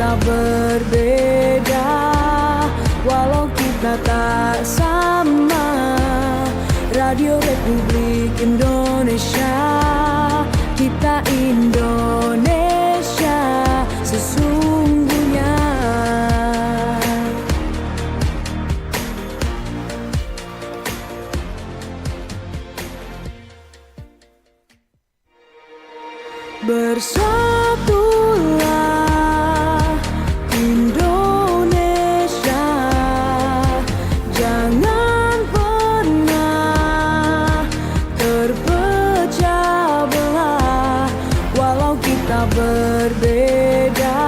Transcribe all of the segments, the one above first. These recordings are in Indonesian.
kita berbeda, walau kita tak sama. Radio Republik Indonesia, kita Indonesia sesungguhnya. Bersatulah Indonesia, jangan pernah terpecah belah. Walau kita berbeda,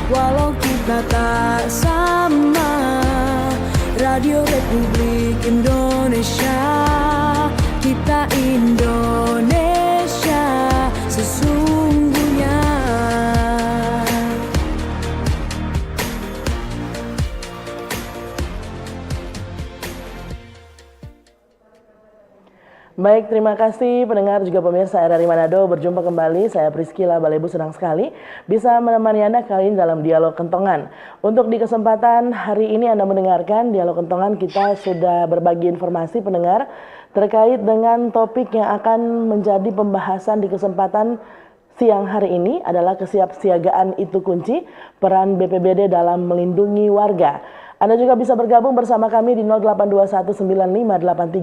walau kita tak sama. Radio Republik Indonesia, kita Indonesia sesungguhnya. Baik, terima kasih pendengar juga pemirsa RRI Manado. Berjumpa kembali, saya Priscila Balebu, senang sekali bisa menemani Anda kali ini dalam Dialog Kentongan. Untuk di kesempatan hari ini Anda mendengarkan Dialog Kentongan, kita sudah berbagi informasi pendengar terkait dengan topik yang akan menjadi pembahasan di kesempatan siang hari ini adalah kesiapsiagaan itu kunci, peran BPBD dalam melindungi warga. Anda juga bisa bergabung bersama kami di 082195835080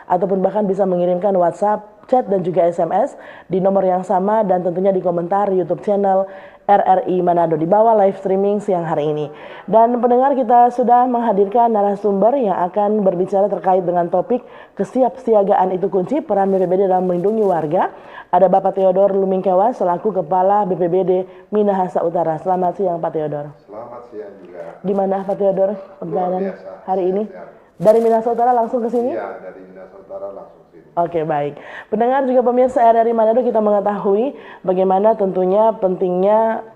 ataupun bahkan bisa mengirimkan WhatsApp, chat dan juga SMS di nomor yang sama dan tentunya di komentar YouTube channel RRI Manado di bawah live streaming siang hari ini. Dan pendengar, kita sudah menghadirkan narasumber yang akan berbicara terkait dengan topik kesiapsiagaan itu kunci, peran BPBD dalam melindungi warga. Ada Bapak Theodor Lumingkewa selaku Kepala BPBD Minahasa Utara. Selamat siang Pak Theodor. Selamat siang juga. Gimana Pak Theodor perjalanan hari ini? Dari Minahasa Utara langsung ke sini? Iya, dari Minahasa Utara langsung ke sini. Oke, baik. Pendengar juga pemirsa RRI Manado, kita mengetahui bagaimana tentunya pentingnya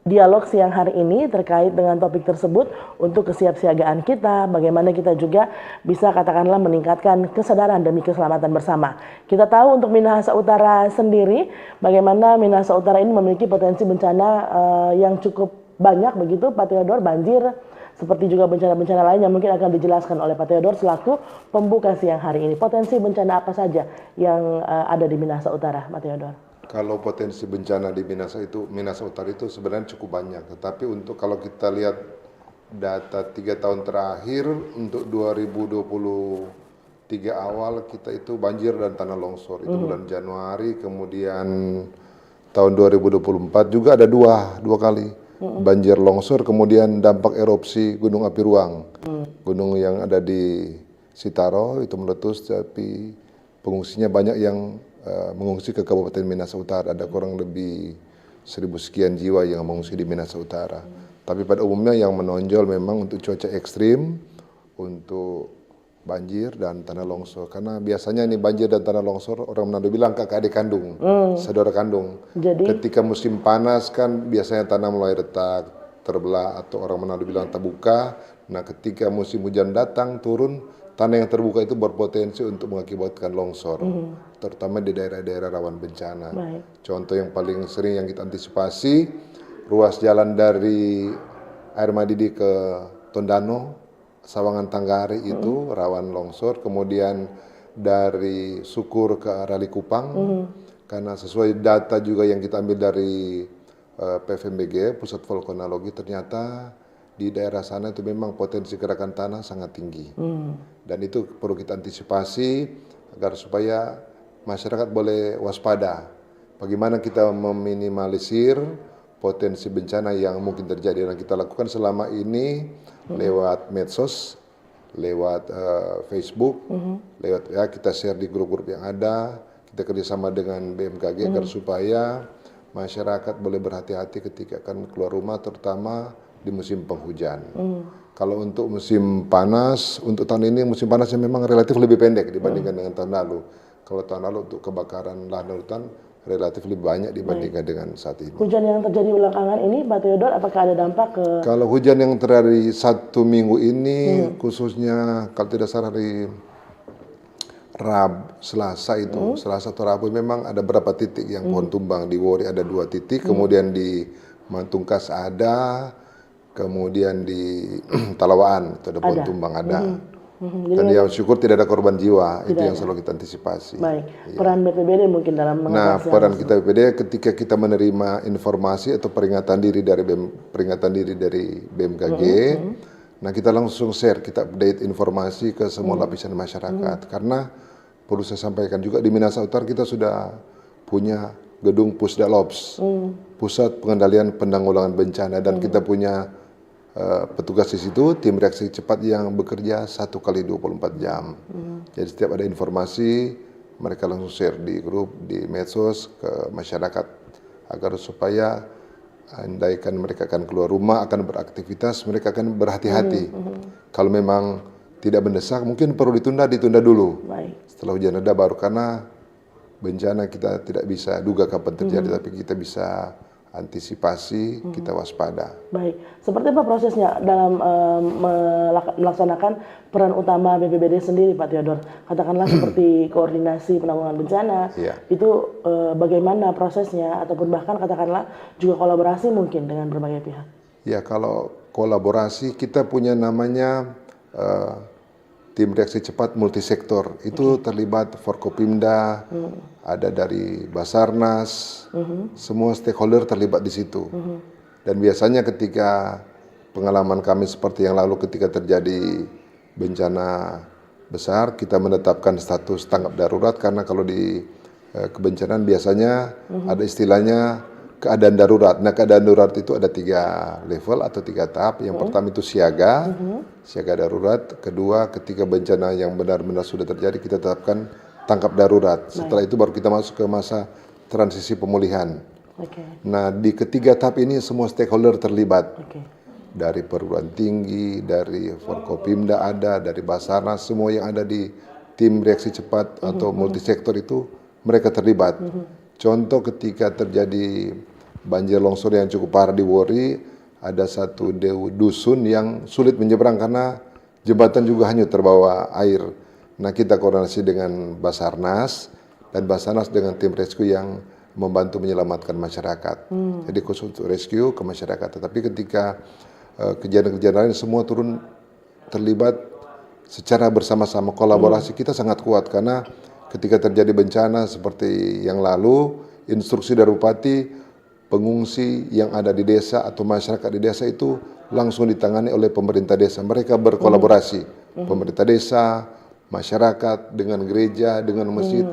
dialog siang hari ini terkait dengan topik tersebut untuk kesiapsiagaan kita, bagaimana kita juga bisa katakanlah meningkatkan kesadaran demi keselamatan bersama. Kita tahu untuk Minahasa Utara sendiri, bagaimana Minahasa Utara ini memiliki potensi bencana yang cukup banyak begitu Pak Theodor, banjir, seperti juga bencana-bencana lain yang mungkin akan dijelaskan oleh Pak Theodor selaku pembuka siang hari ini. Potensi bencana apa saja yang ada di Minahasa Utara, Pak Theodor? Kalau potensi bencana di Minahasa Utara itu sebenarnya cukup banyak. Tetapi untuk kalau kita lihat data 3 tahun terakhir untuk 2023 awal kita itu banjir dan tanah longsor. Itu bulan Januari, kemudian tahun 2024 juga ada dua kali banjir longsor, kemudian dampak erupsi Gunung Api Ruang. Gunung yang ada di Sitaro itu meletus, tapi pengungsinya banyak yang mengungsi ke Kabupaten Minahasa Utara. Ada kurang lebih 1.000 sekian jiwa yang mengungsi di Minahasa Utara. Tapi pada umumnya yang menonjol memang untuk cuaca ekstrim, untuk banjir dan tanah longsor. Karena biasanya ini banjir dan tanah longsor orang Manado bilang kakak adik kandung, saudara kandung. Jadi ketika musim panas kan biasanya tanah mulai retak, terbelah, atau orang Manado bilang terbuka. Nah ketika musim hujan datang turun, tanah yang terbuka itu berpotensi untuk mengakibatkan longsor, terutama di daerah-daerah rawan bencana. Contoh yang paling sering yang kita antisipasi, ruas jalan dari Air Madidi ke Tondano, Sawangan Tanggari itu rawan longsor. Kemudian dari Sukur ke arah Likupang, karena sesuai data juga yang kita ambil dari PVMBG, Pusat Vulkanologi, ternyata di daerah sana itu memang potensi gerakan tanah sangat tinggi. Dan itu perlu kita antisipasi agar supaya masyarakat boleh waspada. Bagaimana kita meminimalisir potensi bencana yang mungkin terjadi. Dan kita lakukan selama ini lewat medsos, lewat Facebook, lewat ya kita share di grup-grup yang ada. Kita kerjasama dengan BMKG agar supaya masyarakat boleh berhati-hati ketika akan keluar rumah, terutama di musim penghujan. Kalau untuk musim panas, untuk tahun ini musim panasnya memang relatif lebih pendek dibandingkan dengan tahun lalu. Kalau tahun lalu untuk kebakaran lahan dan hutan relatif lebih banyak dibandingkan dengan saat ini. Hujan yang terjadi belakangan ini, Pak Theodor, apakah ada dampak ke? Kalau hujan yang terjadi 1 minggu ini, khususnya kalau tidak salah hari Selasa itu, Selasa atau Rabu, memang ada beberapa titik yang pohon tumbang. Di Wori ada 2 titik, kemudian di Mantungkas ada, kemudian di Talawaan itu ada pohon tumbang ada. Dan yang syukur tidak ada korban jiwa, itu yang selalu kita antisipasi. Baik, peran BPBD mungkin dalam Nah, mengatasi peran kita BPBD ketika kita menerima informasi atau peringatan diri dari BMKG, nah kita langsung share, kita update informasi ke semua lapisan masyarakat. Karena perlu saya sampaikan juga di Minahasa Utara kita sudah punya gedung Pusdalops, Pusat Pengendalian Penanggulangan Bencana, dan kita punya petugas di situ, tim reaksi cepat yang bekerja 1 kali 24 jam. Jadi setiap ada informasi, mereka langsung share di grup, di medsos ke masyarakat agar supaya andaikan mereka akan keluar rumah, akan beraktivitas, mereka akan berhati-hati. Kalau memang tidak mendesak, mungkin perlu ditunda dulu. Setelah hujan reda baru, karena bencana kita tidak bisa duga kapan terjadi, tapi kita bisa antisipasi, kita waspada. Baik, seperti apa prosesnya dalam melaksanakan peran utama BPBD sendiri, Pak Theodor? Katakanlah seperti koordinasi penanggulangan bencana, itu bagaimana prosesnya, ataupun bahkan katakanlah juga kolaborasi mungkin dengan berbagai pihak? Ya, kalau kolaborasi kita punya namanya tim reaksi cepat multisektor, itu terlibat Forkopimda, ada dari Basarnas, semua stakeholder terlibat di situ. Dan biasanya ketika pengalaman kami seperti yang lalu ketika terjadi bencana besar, kita menetapkan status tanggap darurat, karena kalau di kebencanaan biasanya ada istilahnya keadaan darurat. Nah, keadaan darurat itu ada 3 level atau 3 tahap. Yang pertama itu siaga, siaga darurat. Kedua, ketika bencana yang benar-benar sudah terjadi, kita tetapkan tanggap darurat. Setelah itu baru kita masuk ke masa transisi pemulihan. Nah, di ketiga tahap ini semua stakeholder terlibat. Dari perguruan tinggi, dari Forkopimda ada, dari Basarnas, semua yang ada di tim reaksi cepat atau multisektor itu mereka terlibat. Contoh ketika terjadi banjir longsor yang cukup parah di Wori, ada satu dusun yang sulit menyeberang karena jembatan juga hanyut terbawa air. Nah, kita koordinasi dengan Basarnas, dan Basarnas dengan tim rescue yang membantu menyelamatkan masyarakat. Jadi khusus untuk rescue ke masyarakat. Tetapi ketika kejadian-kejadian lain semua turun terlibat secara bersama-sama, kolaborasi kita sangat kuat, karena ketika terjadi bencana seperti yang lalu, instruksi dari Bupati, pengungsi yang ada di desa atau masyarakat di desa itu langsung ditangani oleh pemerintah desa. Mereka berkolaborasi, pemerintah desa, masyarakat, dengan gereja, dengan masjid.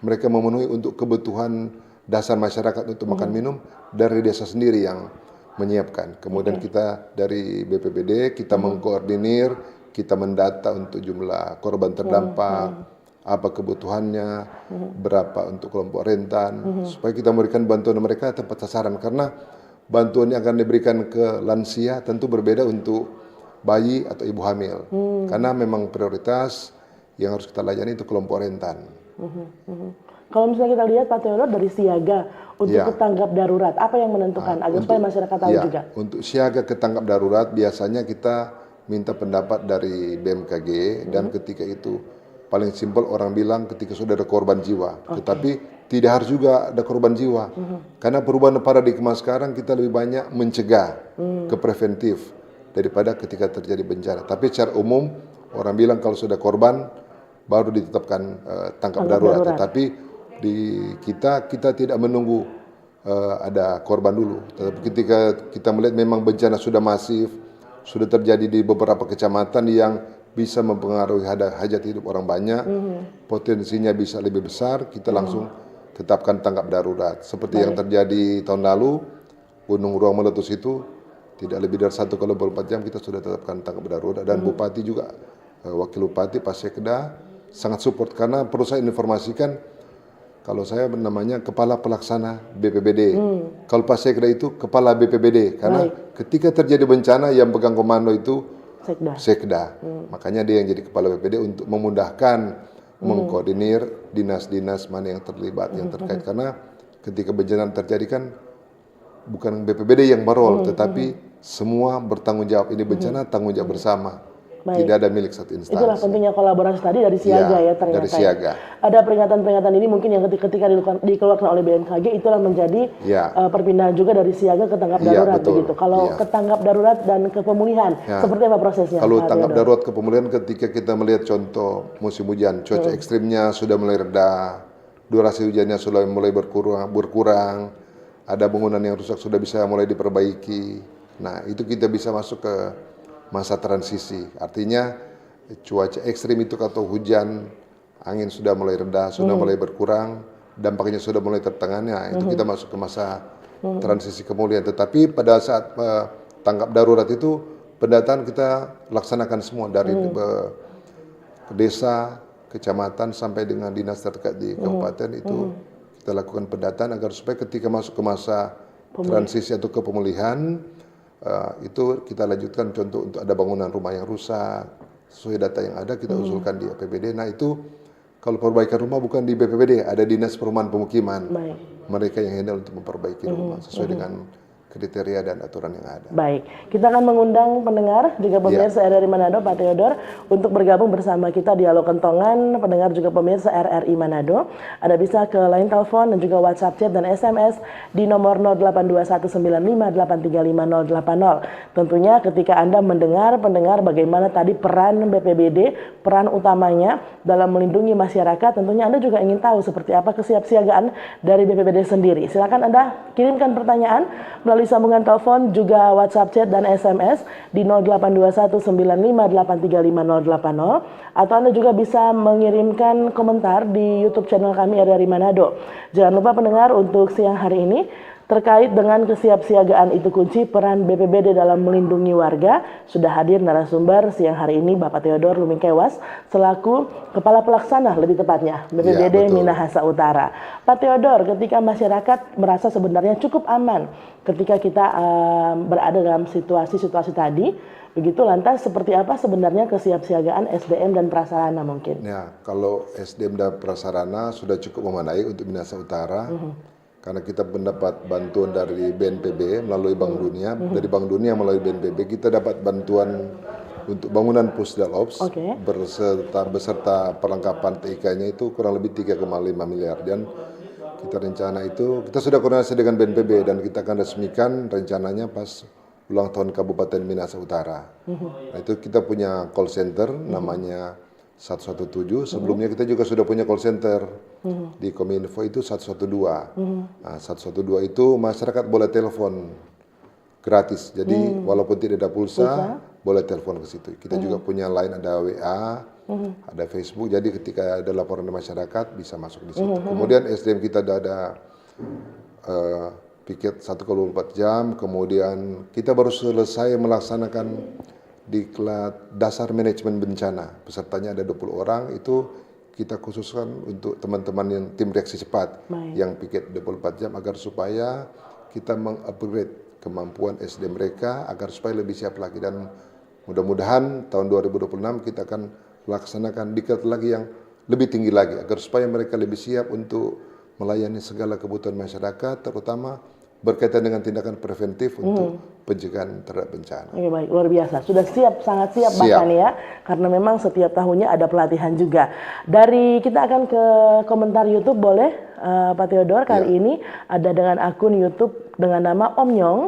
Mereka memenuhi untuk kebutuhan dasar masyarakat untuk makan minum dari desa sendiri yang menyiapkan. Kemudian kita dari BPBD, kita mengkoordinir, kita mendata untuk jumlah korban terdampak, apa kebutuhannya, berapa untuk kelompok rentan, supaya kita memberikan bantuan mereka tepat sasaran. Karena bantuan yang akan diberikan ke lansia tentu berbeda untuk bayi atau ibu hamil. Karena memang prioritas yang harus kita layani itu kelompok rentan. Kalau misalnya kita lihat Pak Theodor dari siaga untuk ketanggap darurat, apa yang menentukan agar supaya masyarakat tahu juga? Untuk siaga ketanggap darurat biasanya kita minta pendapat dari BMKG, dan ketika itu paling simpel orang bilang ketika sudah ada korban jiwa. Tetapi tidak harus juga ada korban jiwa. Karena perubahan paradigma sekarang kita lebih banyak mencegah ke preventif daripada ketika terjadi bencana. Tapi secara umum orang bilang kalau sudah korban baru ditetapkan tanggap darurat. Tetapi di kita tidak menunggu ada korban dulu. Tetapi ketika kita melihat memang bencana sudah masif, sudah terjadi di beberapa kecamatan yang bisa mempengaruhi hajat hidup orang banyak, potensinya bisa lebih besar, kita langsung tetapkan tanggap darurat. Seperti yang terjadi tahun lalu, Gunung Ruang meletus itu tidak lebih dari 1 kali 24 jam kita sudah tetapkan tanggap darurat. Dan Bupati juga, Wakil Bupati Pak Sekda sangat support, karena perlu saya informasikan, kalau saya namanya Kepala Pelaksana BPBD. Kalau Pak Sekda itu Kepala BPBD, karena ketika terjadi bencana yang pegang komando itu Sekda. Makanya dia yang jadi Kepala BPBD untuk memudahkan mengkoordinir dinas-dinas mana yang terlibat, yang terkait. Karena ketika bencana terjadi kan bukan BPBD yang berol, tetapi semua bertanggung jawab. Ini bencana tanggung jawab bersama. Baik. tidak ada milik satu instansi. Itulah pentingnya kolaborasi tadi dari siaga ya ternyata. Dari siaga. Ada peringatan-peringatan ini mungkin yang ketika dikeluarkan oleh BMKG itulah menjadi perpindahan juga dari siaga ke tanggap darurat begitu. Kalau ke tanggap darurat dan ke pemulihan, seperti apa prosesnya? Kalau tanggap darurat ke pemulihan ketika kita melihat contoh musim hujan, cuaca ekstrimnya sudah mulai reda, durasi hujannya sudah mulai berkurang, ada bangunan yang rusak sudah bisa mulai diperbaiki. Nah, itu kita bisa masuk ke masa transisi. Artinya cuaca ekstrim itu atau hujan, angin sudah mulai reda, sudah mulai berkurang, dampaknya sudah mulai tertangani. Itu kita masuk ke masa transisi kemuliaan. Tetapi pada saat tanggap darurat itu pendataan kita laksanakan semua dari desa, kecamatan sampai dengan dinas terkait di kabupaten itu kita lakukan pendataan agar supaya ketika masuk ke masa transisi atau ke pemulihan itu kita lanjutkan contoh untuk ada bangunan rumah yang rusak sesuai data yang ada kita usulkan di APBD. Nah itu kalau perbaikan rumah bukan di BPBD, ada dinas perumahan pemukiman. Mereka yang handle untuk memperbaiki rumah sesuai dengan kriteria dan aturan yang ada. Baik, kita akan mengundang pendengar juga pemirsa RRI Manado, Pak Theodor, untuk bergabung bersama kita Dialog Kentongan, pendengar juga pemirsa RRI Manado. Ada bisa ke line telepon dan juga WhatsApp chat dan SMS di nomor 082195835080. Tentunya ketika Anda pendengar bagaimana tadi peran BPBD, peran utamanya dalam melindungi masyarakat, tentunya Anda juga ingin tahu seperti apa kesiapsiagaan dari BPBD sendiri. Silakan Anda kirimkan pertanyaan melalui sambungan telepon juga WhatsApp chat dan SMS di 082195835080 atau Anda juga bisa mengirimkan komentar di YouTube channel kami RRI Manado. Jangan lupa pendengar untuk siang hari ini terkait dengan kesiapsiagaan itu kunci peran BPBD dalam melindungi warga sudah hadir narasumber siang hari ini Bapak Theodor Lumingkewas selaku Kepala Pelaksana lebih tepatnya BPBD Minahasa Utara. Pak Theodor, ketika masyarakat merasa sebenarnya cukup aman ketika kita berada dalam situasi-situasi tadi, begitu lantas seperti apa sebenarnya kesiapsiagaan SDM dan prasarana mungkin? Ya, kalau SDM dan prasarana sudah cukup memadai untuk Minahasa Utara. Karena kita mendapat bantuan dari BNPB melalui Bank Dunia, dari Bank Dunia melalui BNPB kita dapat bantuan untuk bangunan Pusdalops beserta perlengkapan TIK-nya itu kurang lebih 3,5 miliar dan kita rencana itu kita sudah koordinasi dengan BNPB dan kita akan resmikan rencananya pas ulang tahun Kabupaten Minahasa Utara. Nah, itu kita punya call center namanya 117. Sebelumnya kita juga sudah punya call center di Kominfo itu 112. Nah, 112 itu masyarakat boleh telepon gratis. Jadi walaupun tidak ada pulsa, boleh telepon ke situ. Kita juga punya line, ada WA, ada Facebook. Jadi ketika ada laporan dari masyarakat bisa masuk di situ. Kemudian SDM kita ada piket 1x24 jam. Kemudian kita baru selesai melaksanakan diklat dasar manajemen bencana. Pesertanya ada 20 orang, itu kita khususkan untuk teman-teman yang tim reaksi cepat yang piket 24 jam agar supaya kita mengupgrade kemampuan SD mereka agar supaya lebih siap lagi dan mudah-mudahan tahun 2026 kita akan laksanakan diklat lagi yang lebih tinggi lagi agar supaya mereka lebih siap untuk melayani segala kebutuhan masyarakat terutama berkaitan dengan tindakan preventif untuk pencegahan terhadap bencana. Oke, baik, luar biasa. Sudah siap, sangat siap bahkan ya. Karena memang setiap tahunnya ada pelatihan juga. Kita akan ke komentar YouTube boleh Pak Theodor kali ini ada dengan akun YouTube dengan nama Om Nyong.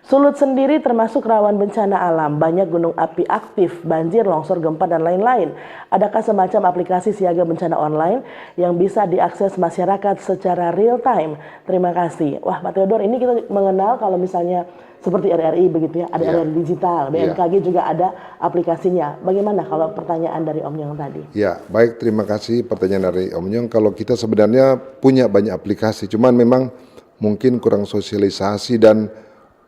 Sulut sendiri termasuk rawan bencana alam. Banyak gunung api aktif, banjir, longsor, gempa dan lain-lain. Adakah semacam aplikasi siaga bencana online yang bisa diakses masyarakat secara real time? Terima kasih. Wah, Pak Theodor, ini kita mengenal kalau misalnya seperti RRI begitu ya, ada RRI digital, BMKG juga ada aplikasinya. Bagaimana kalau pertanyaan dari Om Nyong tadi? Ya, baik, terima kasih pertanyaan dari Om Nyong. Kalau kita sebenarnya punya banyak aplikasi, cuman memang mungkin kurang sosialisasi dan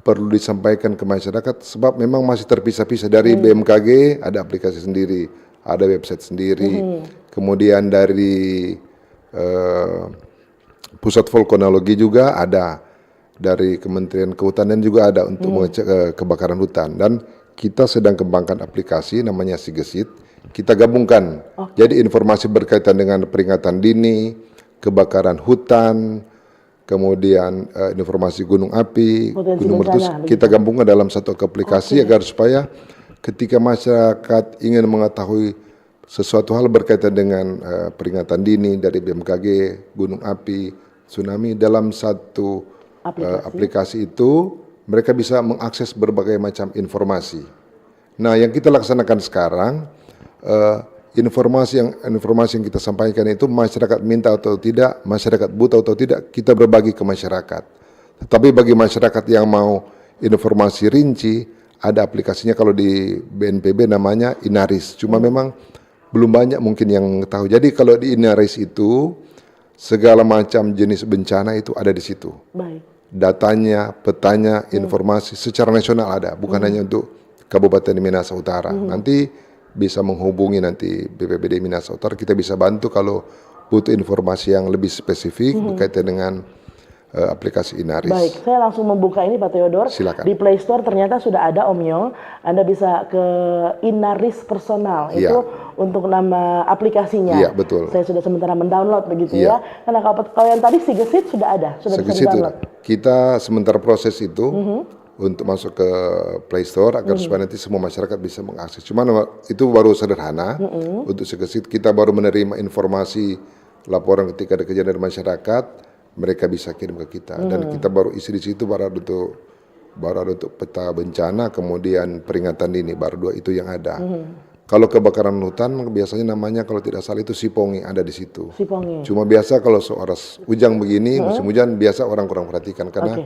perlu disampaikan ke masyarakat sebab memang masih terpisah-pisah. Dari BMKG ada aplikasi sendiri, ada website sendiri, kemudian dari Pusat Vulkanologi juga ada, dari Kementerian Kehutanan juga ada untuk mengecek kebakaran hutan dan kita sedang kembangkan aplikasi namanya Sigesit. Kita gabungkan. Jadi informasi berkaitan dengan peringatan dini, kebakaran hutan, kemudian informasi gunung api, gunung meletus kita gabungkan dalam satu aplikasi agar supaya ketika masyarakat ingin mengetahui sesuatu hal berkaitan dengan peringatan dini dari BMKG, gunung api, tsunami, dalam satu aplikasi itu mereka bisa mengakses berbagai macam informasi. Nah, yang kita laksanakan sekarang, informasi yang kita sampaikan itu masyarakat minta atau tidak, masyarakat butuh atau tidak, kita berbagi ke masyarakat. Tetapi bagi masyarakat yang mau informasi rinci, ada aplikasinya kalau di BNPB namanya Inaris. Cuma memang belum banyak mungkin yang tahu. Jadi kalau di Inaris itu segala macam jenis bencana itu ada di situ. Baik. Datanya, petanya, informasi secara nasional ada, bukan hanya untuk Kabupaten Minahasa Utara. Nanti bisa menghubungi nanti BPBD Minahasa Utara, kita bisa bantu kalau butuh informasi yang lebih spesifik berkaitan dengan aplikasi Inaris. Baik, saya langsung membuka ini Pak Theodor. Silakan. Di Play Store ternyata sudah ada Om Yong. Anda bisa ke Inaris Personal, Iya. itu untuk nama aplikasinya. Iya, betul. Saya sudah sementara mendownload begitu Iya. ya. Karena kalau yang tadi Sigesit sudah ada, sudah bisa Segitu. didownload. Kita sementara proses itu untuk masuk ke Play Store agar supaya nanti semua masyarakat bisa mengakses. Cuman itu baru sederhana. Untuk Segesit kita baru menerima informasi laporan ketika ada kejadian dari masyarakat, mereka bisa kirim ke kita dan kita baru isi di situ baru ada untuk peta bencana, kemudian peringatan dini, baru dua itu yang ada. Kalau kebakaran hutan biasanya namanya kalau tidak salah itu Sipongi, ada di situ. Sipongi. Cuma biasa kalau seoras hujan begini, musim hujan biasa orang kurang perhatikan karena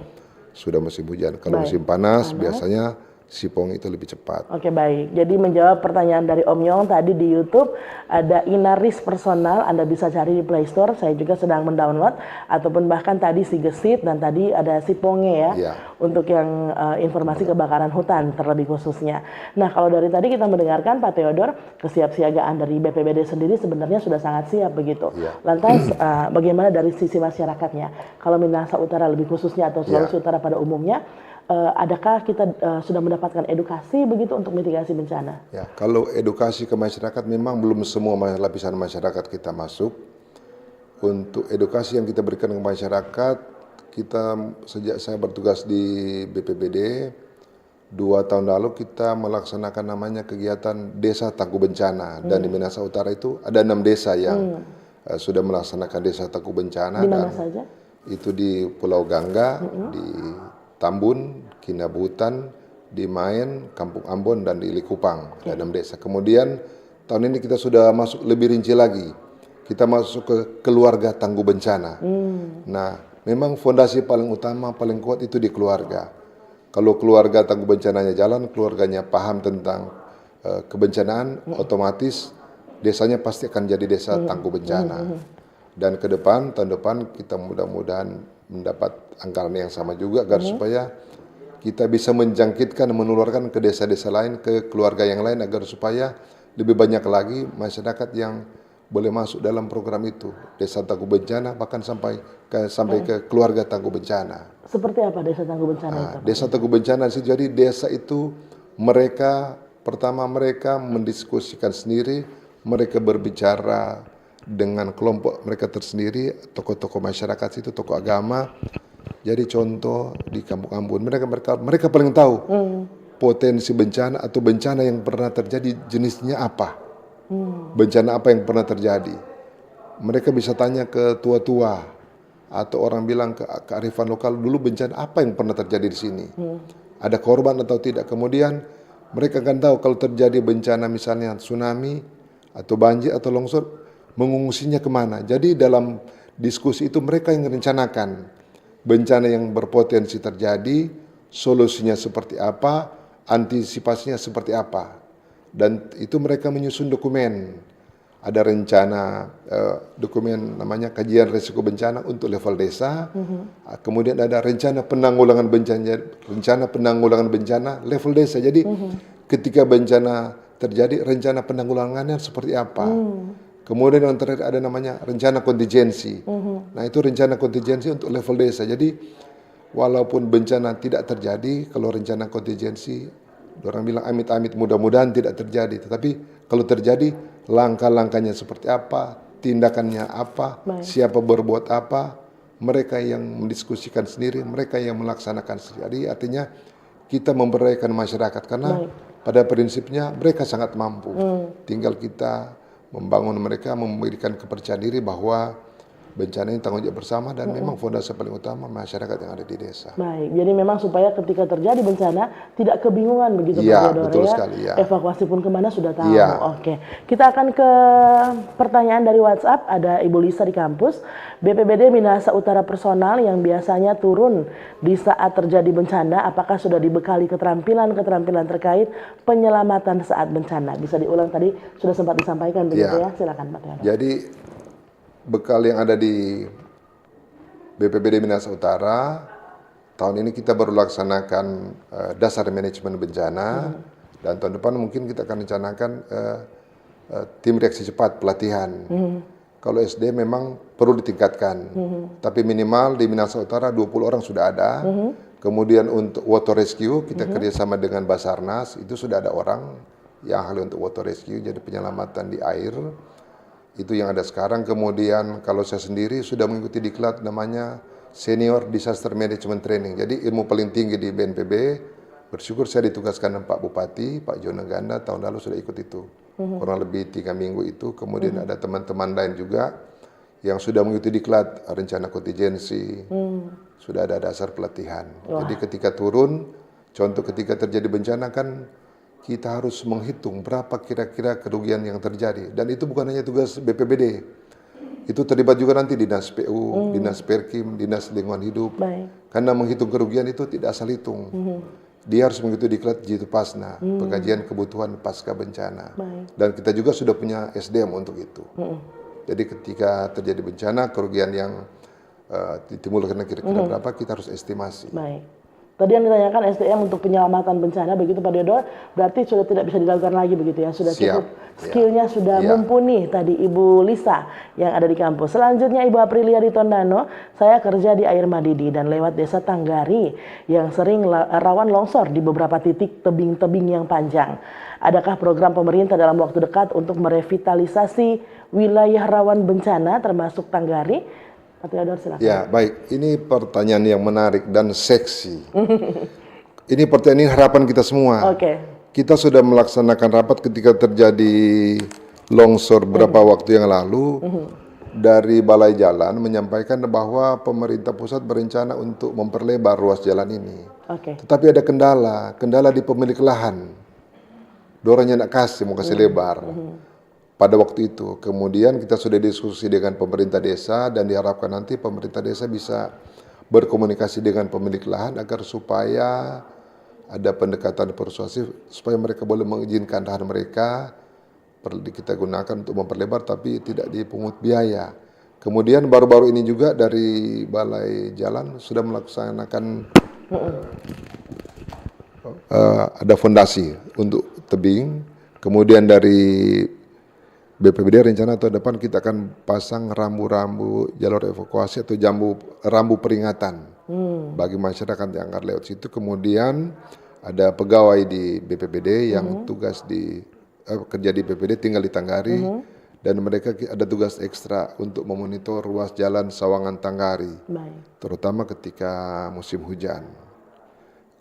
sudah musim hujan. Kalau musim panas biasanya Sipongi itu lebih cepat. Oke, baik. Jadi menjawab pertanyaan dari Om Yong tadi di YouTube, ada Inaris Personal, Anda bisa cari di Play Store. Saya juga sedang mendownload, ataupun bahkan tadi Sigesit dan tadi ada Siponge ya, Iya. untuk yang informasi kebakaran hutan terlebih khususnya. Nah, kalau dari tadi kita mendengarkan Pak Theodor, kesiapsiagaan dari BPBD sendiri sebenarnya sudah sangat siap begitu. Iya. Lantas bagaimana dari sisi masyarakatnya? Kalau Minahasa Utara lebih khususnya atau Sulawesi Utara pada umumnya, adakah kita sudah mendapatkan edukasi begitu untuk mitigasi bencana? Ya, kalau edukasi ke masyarakat memang belum semua lapisan masyarakat kita masuk. Untuk edukasi yang kita berikan ke masyarakat, kita sejak saya bertugas di BPBD 2 tahun lalu kita melaksanakan namanya kegiatan Desa Tangguh Bencana dan di Minahasa Utara itu ada 6 desa yang sudah melaksanakan Desa Tangguh Bencana. Di mana dan saja? Itu di Pulau Gangga, di Tambun, Kinabutan, di Maen, Kampung Ambon, dan di Likupang. Ada 6 desa. Kemudian tahun ini kita sudah masuk lebih rinci lagi. Kita masuk ke keluarga tangguh bencana. Nah, memang fondasi paling utama, paling kuat itu di keluarga. Kalau keluarga tangguh bencananya jalan, keluarganya paham tentang kebencanaan, otomatis desanya pasti akan jadi desa tangguh bencana. Dan ke depan, tahun depan kita mudah-mudahan mendapat anggaran yang sama juga agar supaya kita bisa menjangkitkan, menularkan ke desa-desa lain, ke keluarga yang lain agar supaya lebih banyak lagi masyarakat yang boleh masuk dalam program itu. Desa Tangguh Bencana bahkan sampai ke keluarga tangguh bencana. Seperti apa Desa Tangguh Bencana itu? Desa Tangguh Bencana jadi desa itu mereka mendiskusikan sendiri, mereka berbicara dengan kelompok mereka tersendiri, tokoh-tokoh masyarakat itu, tokoh agama. Jadi contoh di Kampung Ambon, mereka paling tahu potensi bencana atau bencana yang pernah terjadi jenisnya apa, bencana apa yang pernah terjadi. Mereka bisa tanya ke tua-tua atau orang bilang ke kearifan lokal dulu bencana apa yang pernah terjadi di sini, ada korban atau tidak. Kemudian mereka akan tahu kalau terjadi bencana misalnya tsunami atau banjir atau longsor, mengungsinya kemana. Jadi dalam diskusi itu mereka yang merencanakan bencana yang berpotensi terjadi, solusinya seperti apa, antisipasinya seperti apa. Dan itu mereka menyusun dokumen. Ada rencana dokumen namanya kajian risiko bencana untuk level desa. Kemudian ada rencana penanggulangan bencana level desa. Jadi ketika bencana terjadi, rencana penanggulangannya seperti apa. Kemudian yang terakhir ada namanya rencana kontingensi. Nah, itu rencana kontingensi untuk level desa. Jadi walaupun bencana tidak terjadi, kalau rencana kontingensi, orang bilang amit-amit mudah-mudahan tidak terjadi. Tetapi kalau terjadi, langkah-langkahnya seperti apa, tindakannya apa, siapa berbuat apa, mereka yang mendiskusikan sendiri, mereka yang melaksanakan sendiri. Jadi artinya kita memberdayakan masyarakat karena pada prinsipnya mereka sangat mampu. Tinggal kita membangun mereka, memberikan kepercayaan diri bahwa bencana ini tanggung jawab bersama dan memang fondasi paling utama masyarakat yang ada di desa. Baik, jadi memang supaya ketika terjadi bencana tidak kebingungan begitu Iya, Pak Theodore betul ya. sekali, ya. Evakuasi pun kemana sudah tahu. Iya. Oke, kita akan ke pertanyaan dari WhatsApp. Ada Ibu Lisa di kampus. BPBD Minahasa Utara personal yang biasanya turun di saat terjadi bencana, apakah sudah dibekali keterampilan terkait penyelamatan saat bencana? Bisa diulang, tadi sudah sempat disampaikan begitu ya. Silakan Pak Theodore. Jadi bekal yang ada di BPBD Minahasa Utara, tahun ini kita baru laksanakan dasar manajemen bencana, dan tahun depan mungkin kita akan rencanakan tim reaksi cepat pelatihan. Kalau SD memang perlu ditingkatkan, tapi minimal di Minahasa Utara 20 orang sudah ada. Kemudian untuk water rescue kita kerjasama dengan Basarnas, itu sudah ada orang yang ahli untuk water rescue, jadi penyelamatan di air. Itu yang ada sekarang. Kemudian kalau saya sendiri sudah mengikuti diklat namanya Senior Disaster Management Training. Jadi ilmu paling tinggi di BNPB. Bersyukur saya ditugaskan dengan Pak Bupati, Pak Jono Ganda, tahun lalu sudah ikut itu. Kurang lebih 3 minggu itu. Kemudian ada teman-teman lain juga yang sudah mengikuti diklat, rencana kontingensi, sudah ada dasar pelatihan. Jadi ketika turun, contoh ketika terjadi bencana kan kita harus menghitung berapa kira-kira kerugian yang terjadi. Dan itu bukan hanya tugas BPBD. Itu terlibat juga nanti Dinas PU, Dinas Perkim, Dinas Lingkungan Hidup. Karena menghitung kerugian itu tidak asal hitung. Dia harus mengikuti diklat Jitupasna, pengkajian kebutuhan pasca bencana. Dan kita juga sudah punya SDM untuk itu. Jadi ketika terjadi bencana, kerugian yang ditimbulkan kira-kira berapa, kita harus estimasi. Tadi yang ditanyakan SDM untuk penyelamatan bencana, begitu Pak Theodore, berarti sudah tidak bisa dilakukan lagi begitu ya? Sudah cukup skillnya, sudah mumpuni tadi Ibu Lisa yang ada di kampus. Selanjutnya Ibu Aprilia di Tondano, saya kerja di Air Madidi dan lewat desa Tanggari yang sering rawan longsor di beberapa titik tebing-tebing yang panjang. Adakah program pemerintah dalam waktu dekat untuk merevitalisasi wilayah rawan bencana termasuk Tanggari? Pak Theodore, silakan. Ya, baik. Ini pertanyaan yang menarik dan seksi. Ini pertanyaan harapan kita semua. Kita sudah melaksanakan rapat ketika terjadi longsor beberapa waktu yang lalu. Dari Balai Jalan menyampaikan bahwa pemerintah pusat berencana untuk memperlebar ruas jalan ini. Tetapi ada kendala di pemilik lahan. Dorongnya nak kasih, mau kasih lebar. Pada waktu itu, kemudian kita sudah diskusi dengan pemerintah desa dan diharapkan nanti pemerintah desa bisa berkomunikasi dengan pemilik lahan agar supaya ada pendekatan persuasif supaya mereka boleh mengizinkan lahan mereka kita gunakan untuk memperlebar tapi tidak dipungut biaya. Kemudian baru-baru ini juga dari Balai Jalan sudah melaksanakan ada fondasi untuk tebing. Kemudian dari BPBD rencana tahun depan kita akan pasang rambu-rambu jalur evakuasi atau rambu peringatan bagi masyarakat yang akan lewat situ. Kemudian ada pegawai di BPBD yang tugas kerja di BPBD tinggal di Tanggari dan mereka ada tugas ekstra untuk memonitor ruas jalan Sawangan Tanggari, terutama ketika musim hujan.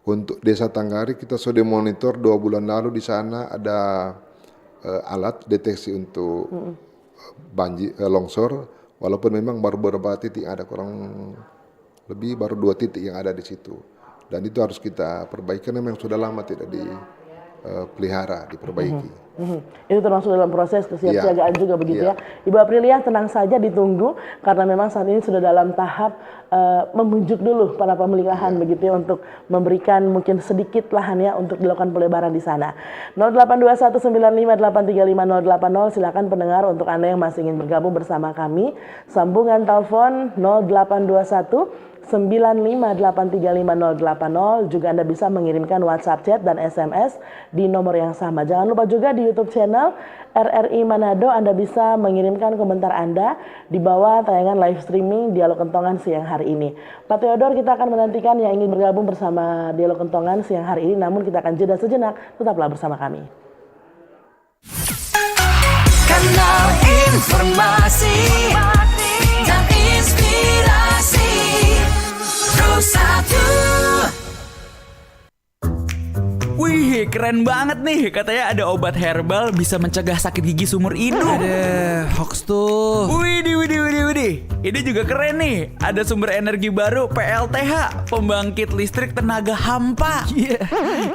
Untuk desa Tanggari kita sudah monitor 2 bulan lalu di sana ada alat deteksi untuk longsor, walaupun memang baru beberapa titik ada, kurang lebih baru 2 titik yang ada di situ, dan itu harus kita perbaiki karena memang sudah lama tidak dipelihara, diperbaiki. Itu termasuk dalam proses kesiapsiagaan juga begitu ya. Ibu Aprilia tenang saja, ditunggu karena memang saat ini sudah dalam tahap membujuk dulu para pemilik lahan begitu ya untuk memberikan mungkin sedikit lahan ya untuk dilakukan pelebaran di sana. 082195835080, silakan pendengar untuk Anda yang masih ingin bergabung bersama kami, sambungan telepon 0821 95835080. Juga Anda bisa mengirimkan WhatsApp chat dan SMS di nomor yang sama. Jangan lupa juga di YouTube channel RRI Manado Anda bisa mengirimkan komentar Anda di bawah tayangan live streaming Dialog Kentongan siang hari ini. Pak Theodore, kita akan menantikan yang ingin bergabung bersama Dialog Kentongan siang hari ini, namun kita akan jeda sejenak. Tetaplah bersama kami. Kanal informasi dan inspirasi. Pro 1. Wih, Wih, keren banget nih. Katanya ada obat herbal bisa mencegah sakit gigi seumur hidup. Ada hoax tuh. Widih. Ini juga keren nih. Ada sumber energi baru PLTH, pembangkit listrik tenaga hampa. Iya,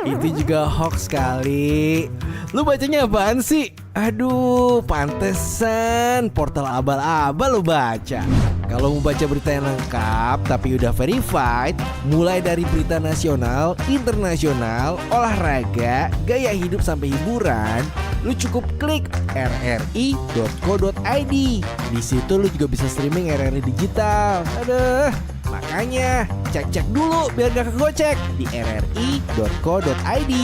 itu juga hoax kali. Lu bacanya apaan sih? Aduh, pantesan portal abal-abal lu baca. Kalau mau baca berita yang lengkap tapi udah verified, mulai dari berita nasional, internasional, olahraga, gaya hidup sampai hiburan, lu cukup klik rri.co.id. Di situ lu juga bisa streaming RRI digital. Aduh, makanya cek-cek dulu biar gak kegocek di rri.co.id.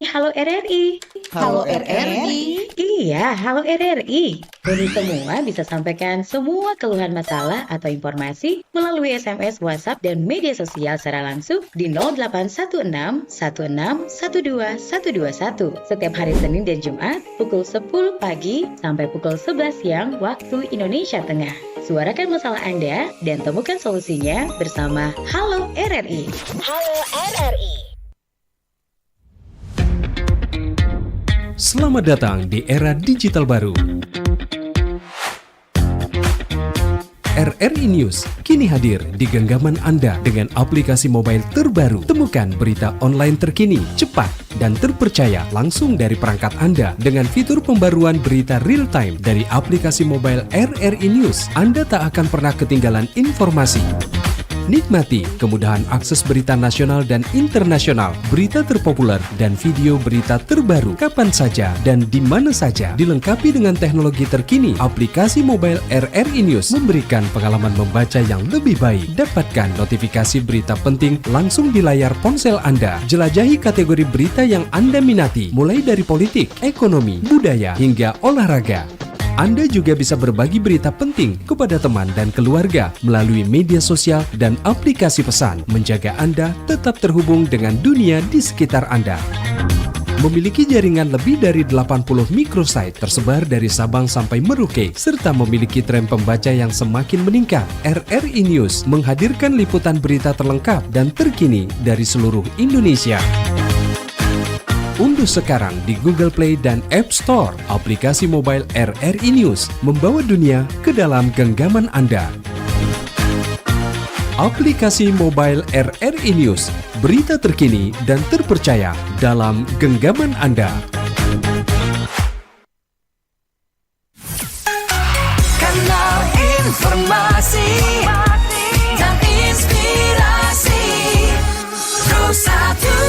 Halo RRI. Halo RRI. Iya, halo RRI. Kami semua bisa sampaikan semua keluhan masalah atau informasi melalui SMS, WhatsApp, dan media sosial secara langsung di 0816 16 12 121 setiap hari Senin dan Jumat pukul 10 pagi sampai pukul 11 siang waktu Indonesia Tengah. Suarakan masalah Anda dan temukan solusinya bersama Halo RRI. Halo RRI. Selamat datang di era digital baru. RRI News kini hadir di genggaman Anda dengan aplikasi mobile terbaru. Temukan berita online terkini, cepat, dan terpercaya langsung dari perangkat Anda dengan fitur pembaruan berita real time dari aplikasi mobile RRI News. Anda tak akan pernah ketinggalan informasi. Nikmati kemudahan akses berita nasional dan internasional, berita terpopuler, dan video berita terbaru kapan saja dan di mana saja. Dilengkapi dengan teknologi terkini, aplikasi mobile RRI News memberikan pengalaman membaca yang lebih baik. Dapatkan notifikasi berita penting langsung di layar ponsel Anda. Jelajahi kategori berita yang Anda minati, mulai dari politik, ekonomi, budaya, hingga olahraga. Anda juga bisa berbagi berita penting kepada teman dan keluarga melalui media sosial dan aplikasi pesan, menjaga Anda tetap terhubung dengan dunia di sekitar Anda. Memiliki jaringan lebih dari 80 microsite tersebar dari Sabang sampai Merauke, serta memiliki tren pembaca yang semakin meningkat. RRI News menghadirkan liputan berita terlengkap dan terkini dari seluruh Indonesia. Unduh sekarang di Google Play dan App Store aplikasi mobile RRI News, membawa dunia ke dalam genggaman Anda. Aplikasi mobile RRI News, berita terkini dan terpercaya dalam genggaman Anda. Kanal informasi dan inspirasi Rosatu.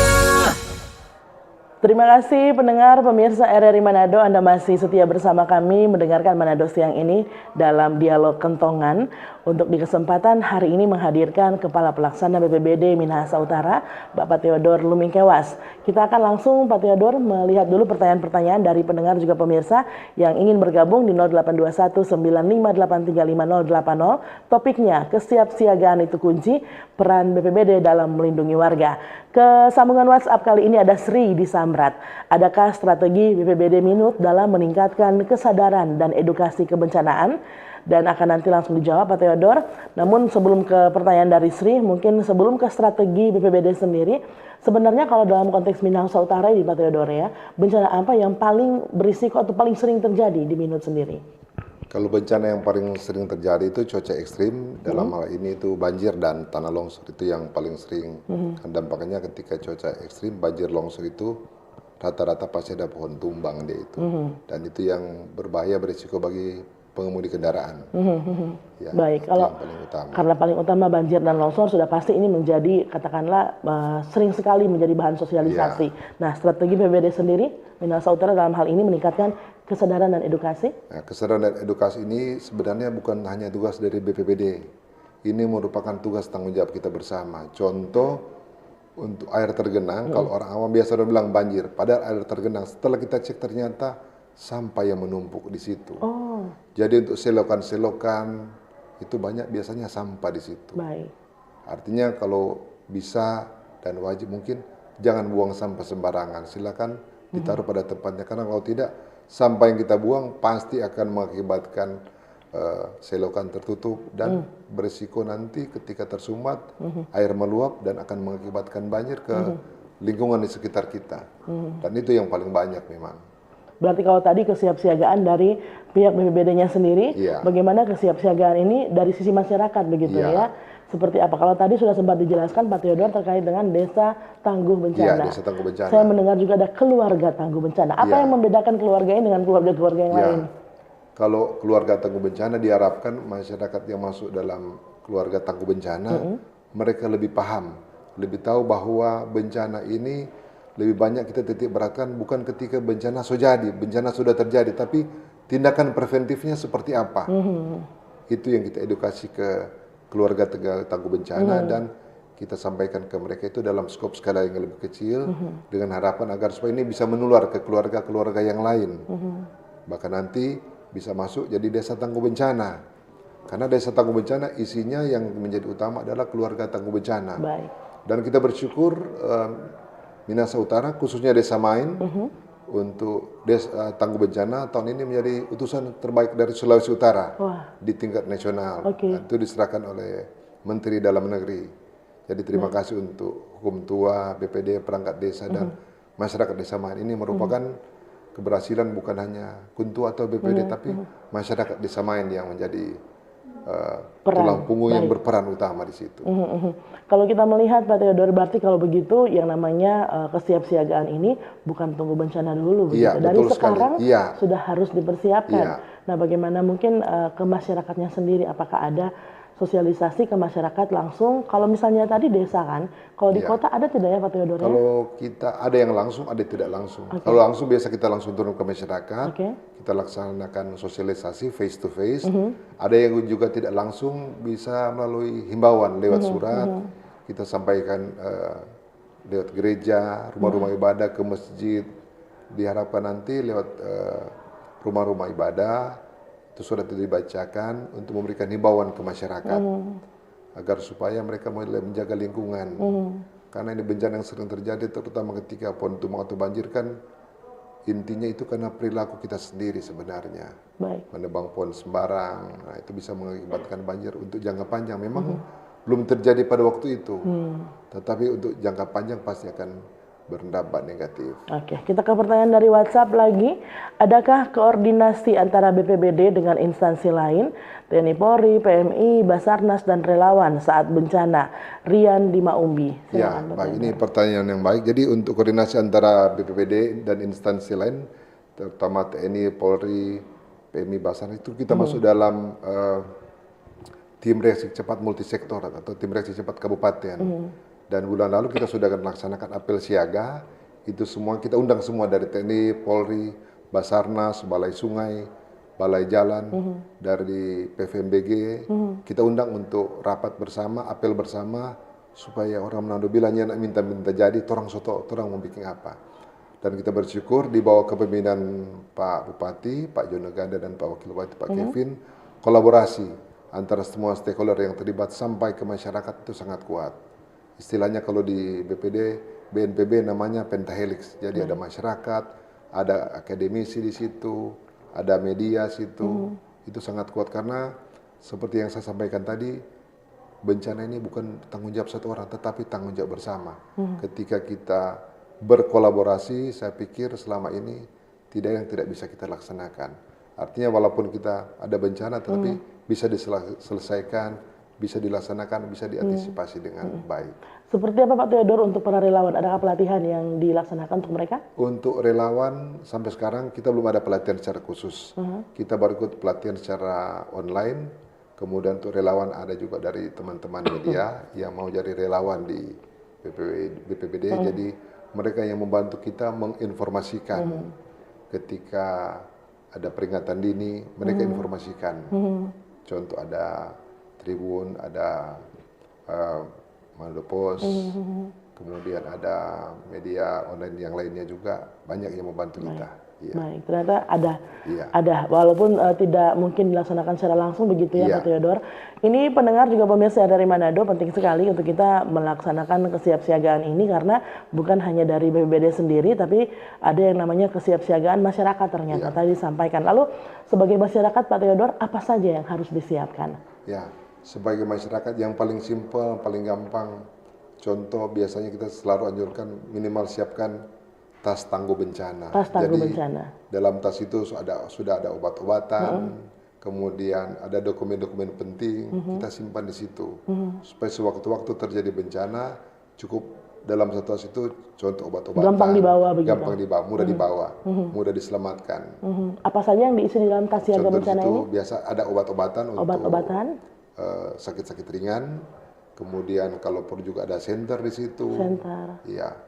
Terima kasih pendengar pemirsa RRI Manado, Anda masih setia bersama kami mendengarkan Manado siang ini dalam dialog kentongan. Untuk di kesempatan hari ini menghadirkan Kepala Pelaksana BPBD Minahasa Utara, Bapak Theodore Lumingkewas. Kita akan langsung Pak Theodore melihat dulu pertanyaan-pertanyaan dari pendengar juga pemirsa yang ingin bergabung di 0821 95835 080. Topiknya, kesiapsiagaan itu kunci, peran BPBD dalam melindungi warga. Ke sambungan WhatsApp kali ini ada Sri di Samrat. Adakah strategi BPBD Minut dalam meningkatkan kesadaran dan edukasi kebencanaan? Dan akan nanti langsung dijawab Pak Theodore. Namun sebelum ke pertanyaan dari Sri, mungkin sebelum ke strategi BPBD sendiri, sebenarnya kalau dalam konteks Minahasa Utara ini Pak Theodore ya, bencana apa yang paling berisiko atau paling sering terjadi di Minut sendiri? Kalau bencana yang paling sering terjadi itu cuaca ekstrim, dalam hal ini itu banjir dan tanah longsor, itu yang paling sering. Dampaknya ketika cuaca ekstrim, banjir longsor itu rata-rata pasti ada pohon tumbang dia itu. Dan itu yang berbahaya, berisiko bagi pengemudi kendaraan. Ya, baik, kalau karena paling utama banjir dan longsor sudah pasti ini menjadi katakanlah sering sekali menjadi bahan sosialisasi. Nah, strategi BPBD sendiri Minahasa Utara dalam hal ini meningkatkan kesadaran dan edukasi. Nah, kesadaran dan edukasi ini sebenarnya bukan hanya tugas dari BPBD. Ini merupakan tugas tanggung jawab kita bersama. Contoh untuk air tergenang, kalau orang awam biasa udah bilang banjir, padahal air tergenang setelah kita cek ternyata sampah yang menumpuk di situ. Jadi untuk selokan-selokan itu banyak biasanya sampah di situ. Baik. Artinya kalau bisa dan wajib mungkin jangan buang sampah sembarangan. Silakan ditaruh pada tempatnya, karena kalau tidak sampah yang kita buang pasti akan mengakibatkan selokan tertutup dan berisiko nanti ketika tersumbat air meluap dan akan mengakibatkan banjir ke lingkungan di sekitar kita. Dan itu yang paling banyak memang. Berarti kalau tadi kesiapsiagaan dari pihak BPBD-nya sendiri, Iya. bagaimana kesiapsiagaan ini dari sisi masyarakat begitu Iya. ya? Seperti apa? Kalau tadi sudah sempat dijelaskan Pak Theodor terkait dengan Desa Tangguh Bencana. Iya, Desa Tangguh Bencana. Saya mendengar juga ada keluarga Tangguh Bencana. Apa Iya. yang membedakan keluarga ini dengan keluarga-keluarga yang Ya, lain? kalau keluarga tangguh bencana diharapkan masyarakat yang masuk dalam keluarga tangguh bencana, mereka lebih paham, lebih tahu bahwa bencana ini lebih banyak kita titik beratkan bukan ketika bencana sudah terjadi, tapi tindakan preventifnya seperti apa. Itu yang kita edukasi ke keluarga tangguh bencana dan kita sampaikan ke mereka itu dalam skop skala yang lebih kecil dengan harapan agar supaya ini bisa menular ke keluarga-keluarga yang lain. Bahkan nanti bisa masuk jadi desa tangguh bencana. Karena desa tangguh bencana isinya yang menjadi utama adalah keluarga tangguh bencana. Baik. Dan kita bersyukur Minahasa Utara khususnya Desa Main untuk tangguh bencana tahun ini menjadi utusan terbaik dari Sulawesi Utara di tingkat nasional. Itu diserahkan oleh Menteri Dalam Negeri. Jadi terima kasih untuk Hukum Tua, BPD, perangkat desa dan masyarakat Desa Main. Ini merupakan keberhasilan bukan hanya Kuntua atau BPD tapi masyarakat Desa Main yang menjadi tulang punggung yang berperan utama di situ. Kalau kita melihat Pak Theodor, berarti kalau begitu yang namanya kesiapsiagaan ini bukan tunggu bencana dulu begitu. Iya, Dari betul sekarang sekali. Iya. sudah harus dipersiapkan. Iya. Nah, bagaimana mungkin ke masyarakatnya sendiri, apakah ada sosialisasi ke masyarakat langsung? Kalau misalnya tadi desa kan, kalau di Iya. kota ada tidak ya Pak Theodor? Ya? Kalau kita ada yang langsung, ada yang tidak langsung. Kalau langsung biasa kita langsung turun ke masyarakat, kita laksanakan sosialisasi face to face. Ada yang juga tidak langsung bisa melalui himbauan lewat surat. Kita sampaikan lewat gereja, rumah-rumah ibadah, ke masjid. Diharapkan nanti lewat rumah-rumah ibadah itu surat itu dibacakan untuk memberikan himbauan ke masyarakat agar supaya mereka mulai menjaga lingkungan. Karena ini bencana yang sering terjadi terutama ketika pohon tumbang atau banjir kan intinya itu karena perilaku kita sendiri sebenarnya. Menebang pohon sembarang, nah itu bisa mengakibatkan banjir untuk jangka panjang. Memang belum terjadi pada waktu itu, tetapi untuk jangka panjang pasti akan berdampak negatif. Oke, kita ke pertanyaan dari WhatsApp lagi. Adakah koordinasi antara BPBD dengan instansi lain, TNI Polri, PMI, Basarnas, dan relawan saat bencana? Rian di Maumbi. Ya, baik, ini pertanyaan yang baik. Jadi untuk koordinasi antara BPBD dan instansi lain, terutama TNI, Polri, PMI, Basarnas, itu kita masuk dalam tim reaksi cepat multisektor atau tim reaksi cepat kabupaten. Dan bulan lalu kita sudah akan melaksanakan apel siaga, itu semua kita undang semua dari TNI, Polri, Basarnas, Balai Sungai, Balai Jalan, dari PVMBG, kita undang untuk rapat bersama, apel bersama, supaya orang Manado bilangnya nak minta-minta jadi, torang soto, torang mau bikin apa. Dan kita bersyukur di bawah kepemimpinan Pak Bupati, Pak Jono Ganda dan Pak Wakil Bupati, Pak Kevin, kolaborasi antara semua stakeholder yang terlibat sampai ke masyarakat itu sangat kuat. Istilahnya kalau di BNPB namanya pentahelix. Jadi ada masyarakat, ada akademisi di situ, ada media situ. Itu sangat kuat karena seperti yang saya sampaikan tadi, bencana ini bukan tanggung jawab satu orang, tetapi tanggung jawab bersama. Ketika kita berkolaborasi, saya pikir selama ini tidak yang tidak bisa kita laksanakan. Artinya walaupun kita ada bencana, tetapi bisa diselesaikan, bisa dilaksanakan, bisa diantisipasi dengan baik. Seperti apa Pak Theodor untuk para relawan? Adakah pelatihan yang dilaksanakan untuk mereka? Untuk relawan sampai sekarang kita belum ada pelatihan secara khusus. Kita baru ikut pelatihan secara online. Kemudian untuk relawan ada juga dari teman-teman media yang mau jadi relawan di BPBD. Jadi mereka yang membantu kita menginformasikan ketika ada peringatan dini, mereka informasikan. Contoh ada Tribun, ada Manado Post, kemudian ada media online yang lainnya juga banyak yang membantu kita. Ya. Baik, ternyata ada walaupun tidak mungkin dilaksanakan secara langsung begitu ya Pak Theodor. Ini pendengar juga pemirsa dari Manado penting sekali untuk kita melaksanakan kesiapsiagaan ini karena bukan hanya dari BPBD sendiri tapi ada yang namanya kesiapsiagaan masyarakat ternyata tadi disampaikan. Lalu sebagai masyarakat Pak Theodor apa saja yang harus disiapkan? Ya. Sebagai masyarakat yang paling simpel, paling gampang, Contoh biasanya kita selalu anjurkan minimal siapkan tas tangguh bencana. Tas tangguh Jadi bencana. dalam tas itu sudah ada obat-obatan, kemudian ada dokumen-dokumen penting, kita simpan di situ. Supaya sewaktu-waktu terjadi bencana, cukup dalam satu tas itu contoh obat-obatan. Gampang dibawa begitu. Gampang dibawa, mudah dibawa, mudah diselamatkan. Apa saja yang diisi di dalam tas siaga Contoh di bencana situ ini? biasa ada obat-obatan untuk Obat-obatan, sakit-sakit ringan. Kemudian kalau perlu juga ada senter di situ. senter. Iya.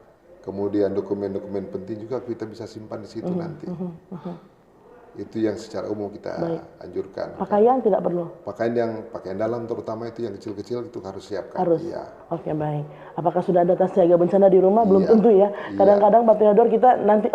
Kemudian dokumen-dokumen penting juga kita bisa simpan di situ nanti. Itu yang secara umum kita anjurkan. Pakaian tidak perlu? Pakaian dalam terutama itu yang kecil-kecil itu harus siapkan. Harus? Iya. Oke, baik. Apakah sudah ada tas siaga bencana di rumah? Belum Iya. tentu ya. Iya. Kadang-kadang Pak Theodor kita nanti,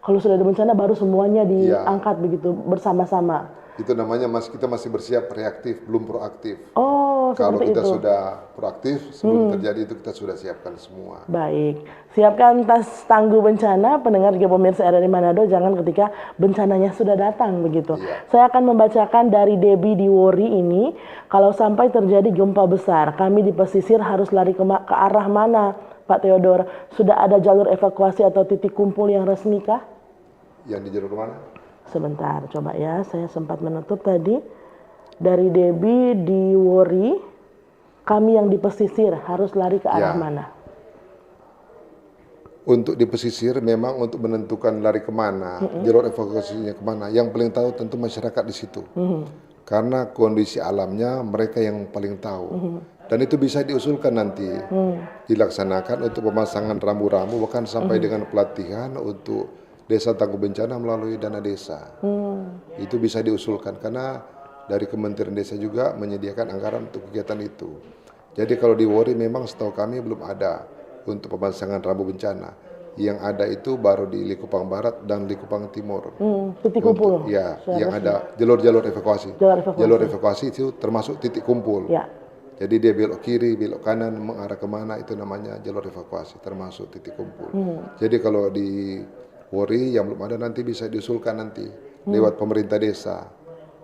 kalau sudah ada bencana baru semuanya diangkat begitu bersama-sama. Itu namanya kita masih bersiap reaktif, belum proaktif. Oh, Kalau seperti kita itu. sudah proaktif, sebelum terjadi itu kita sudah siapkan semua. Baik, siapkan tas tangguh bencana, pendengar juga pemirsa RRI Manado, jangan ketika bencananya sudah datang begitu. Iya. Saya akan membacakan dari Debbie di Wori ini, kalau sampai terjadi gempa besar, kami di pesisir harus lari ke arah mana, Pak Theodor? Sudah ada jalur evakuasi atau titik kumpul yang resmi kah? Yang di jalur mana? Sebentar, coba ya, saya sempat menutup tadi. Dari Debbie di Wori, kami yang di pesisir harus lari ke arah Ya. mana? Untuk di pesisir memang untuk menentukan lari kemana, jalur evakuasinya kemana. Yang paling tahu tentu masyarakat di situ. Karena kondisi alamnya mereka yang paling tahu. Dan itu bisa diusulkan nanti, dilaksanakan untuk pemasangan rambu-rambu, bahkan sampai dengan pelatihan untuk desa tangguh bencana melalui dana desa. Itu bisa diusulkan karena dari Kementerian Desa juga menyediakan anggaran untuk kegiatan itu. Jadi kalau di Wori memang setahu kami belum ada untuk pemasangan rambu bencana. Yang ada itu baru di Likupang Barat dan Likupang Timur. Titik kumpul. Ya, yang ada jalur-jalur evakuasi. Jalur evakuasi itu termasuk titik kumpul. Ya. Jadi dia belok kiri, belok kanan, mengarah kemana itu namanya jalur evakuasi, termasuk titik kumpul. Jadi kalau di Wori yang belum ada nanti bisa diusulkan nanti lewat pemerintah desa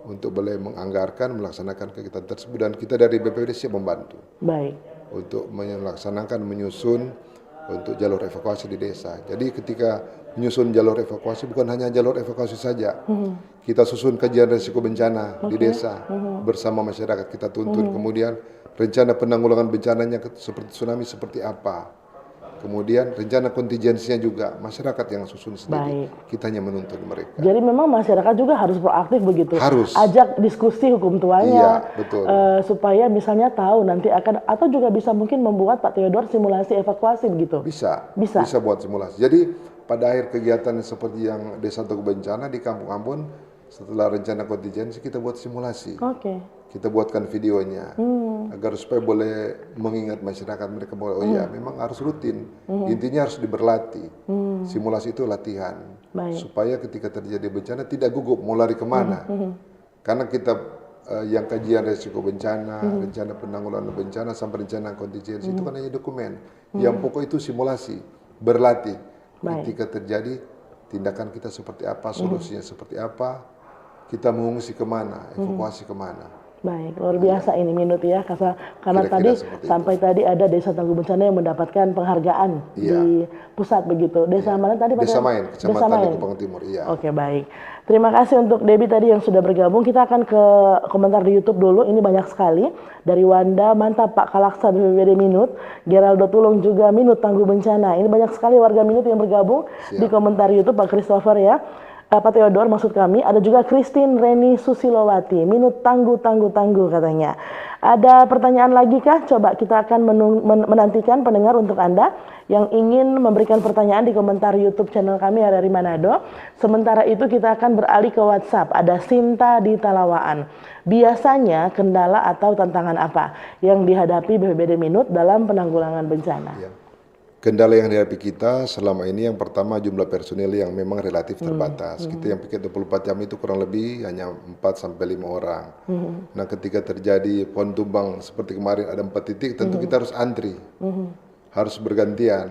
untuk boleh menganggarkan melaksanakan kegiatan tersebut, dan kita dari BPBD siap membantu Baik. untuk melaksanakan menyusun untuk jalur evakuasi di desa. Jadi ketika menyusun jalur evakuasi bukan hanya jalur evakuasi saja, kita susun kajian risiko bencana di desa bersama masyarakat, kita tuntun kemudian rencana penanggulangan bencananya seperti tsunami seperti apa. Kemudian rencana kontingensinya juga masyarakat yang susun sendiri. Kita hanya menuntun mereka. Jadi memang masyarakat juga harus proaktif begitu. Harus. Ajak diskusi hukum tuanya. Iya, betul. Supaya misalnya tahu nanti akan, atau juga bisa mungkin membuat Pak Theodor simulasi evakuasi begitu. Bisa buat simulasi. Jadi pada akhir kegiatan seperti yang Desa Tangguh Bencana di Kampung Ambon, setelah rencana kontingensi kita buat simulasi. Oke. Kita buatkan videonya agar supaya boleh mengingat masyarakat mereka bahwa memang harus rutin. Intinya harus diberlatih. Simulasi itu latihan. Supaya ketika terjadi bencana tidak gugup mau lari kemana. Karena kita yang kajian risiko bencana, rencana penanggulangan bencana sampai rencana kontingensi itu kan hanya dokumen. Yang pokok itu simulasi, berlatih. Ketika terjadi tindakan kita seperti apa, solusinya seperti apa, kita mengungsi kemana, evakuasi kemana. Baik, luar biasa ini Minut ya, karena Kira-kira tadi sampai tadi ada Desa Tangguh Bencana yang mendapatkan penghargaan di pusat begitu. Desa mana tadi Pak? Desa Main, Kecamatan Likupang Timur. Iya. Oke, baik. Terima kasih untuk Debbie tadi yang sudah bergabung. Kita akan ke komentar di YouTube dulu. Ini banyak sekali. Dari Wanda, mantap Pak Kalaksa BPBD Minut. Geraldo Tulung juga Minut Tangguh Bencana. Ini banyak sekali warga Minut yang bergabung di komentar YouTube Pak Christopher ya. Pak Theodor maksud kami, ada juga Christine Reni Susilowati, Minut tangguh katanya. Ada pertanyaan lagi kah? Coba kita akan menantikan pendengar untuk Anda yang ingin memberikan pertanyaan di komentar YouTube channel kami RRI Manado. Sementara itu kita akan beralih ke WhatsApp. Ada Sinta di Talawaan. Biasanya kendala atau tantangan apa yang dihadapi BPBD Minut dalam penanggulangan bencana? Ya. Kendala yang dihadapi kita selama ini yang pertama jumlah personil yang memang relatif terbatas. Kita yang piket 24 jam itu kurang lebih hanya 4-5 orang. Nah ketika terjadi pohon tumbang seperti kemarin ada 4 titik, tentu kita harus antri. Harus bergantian.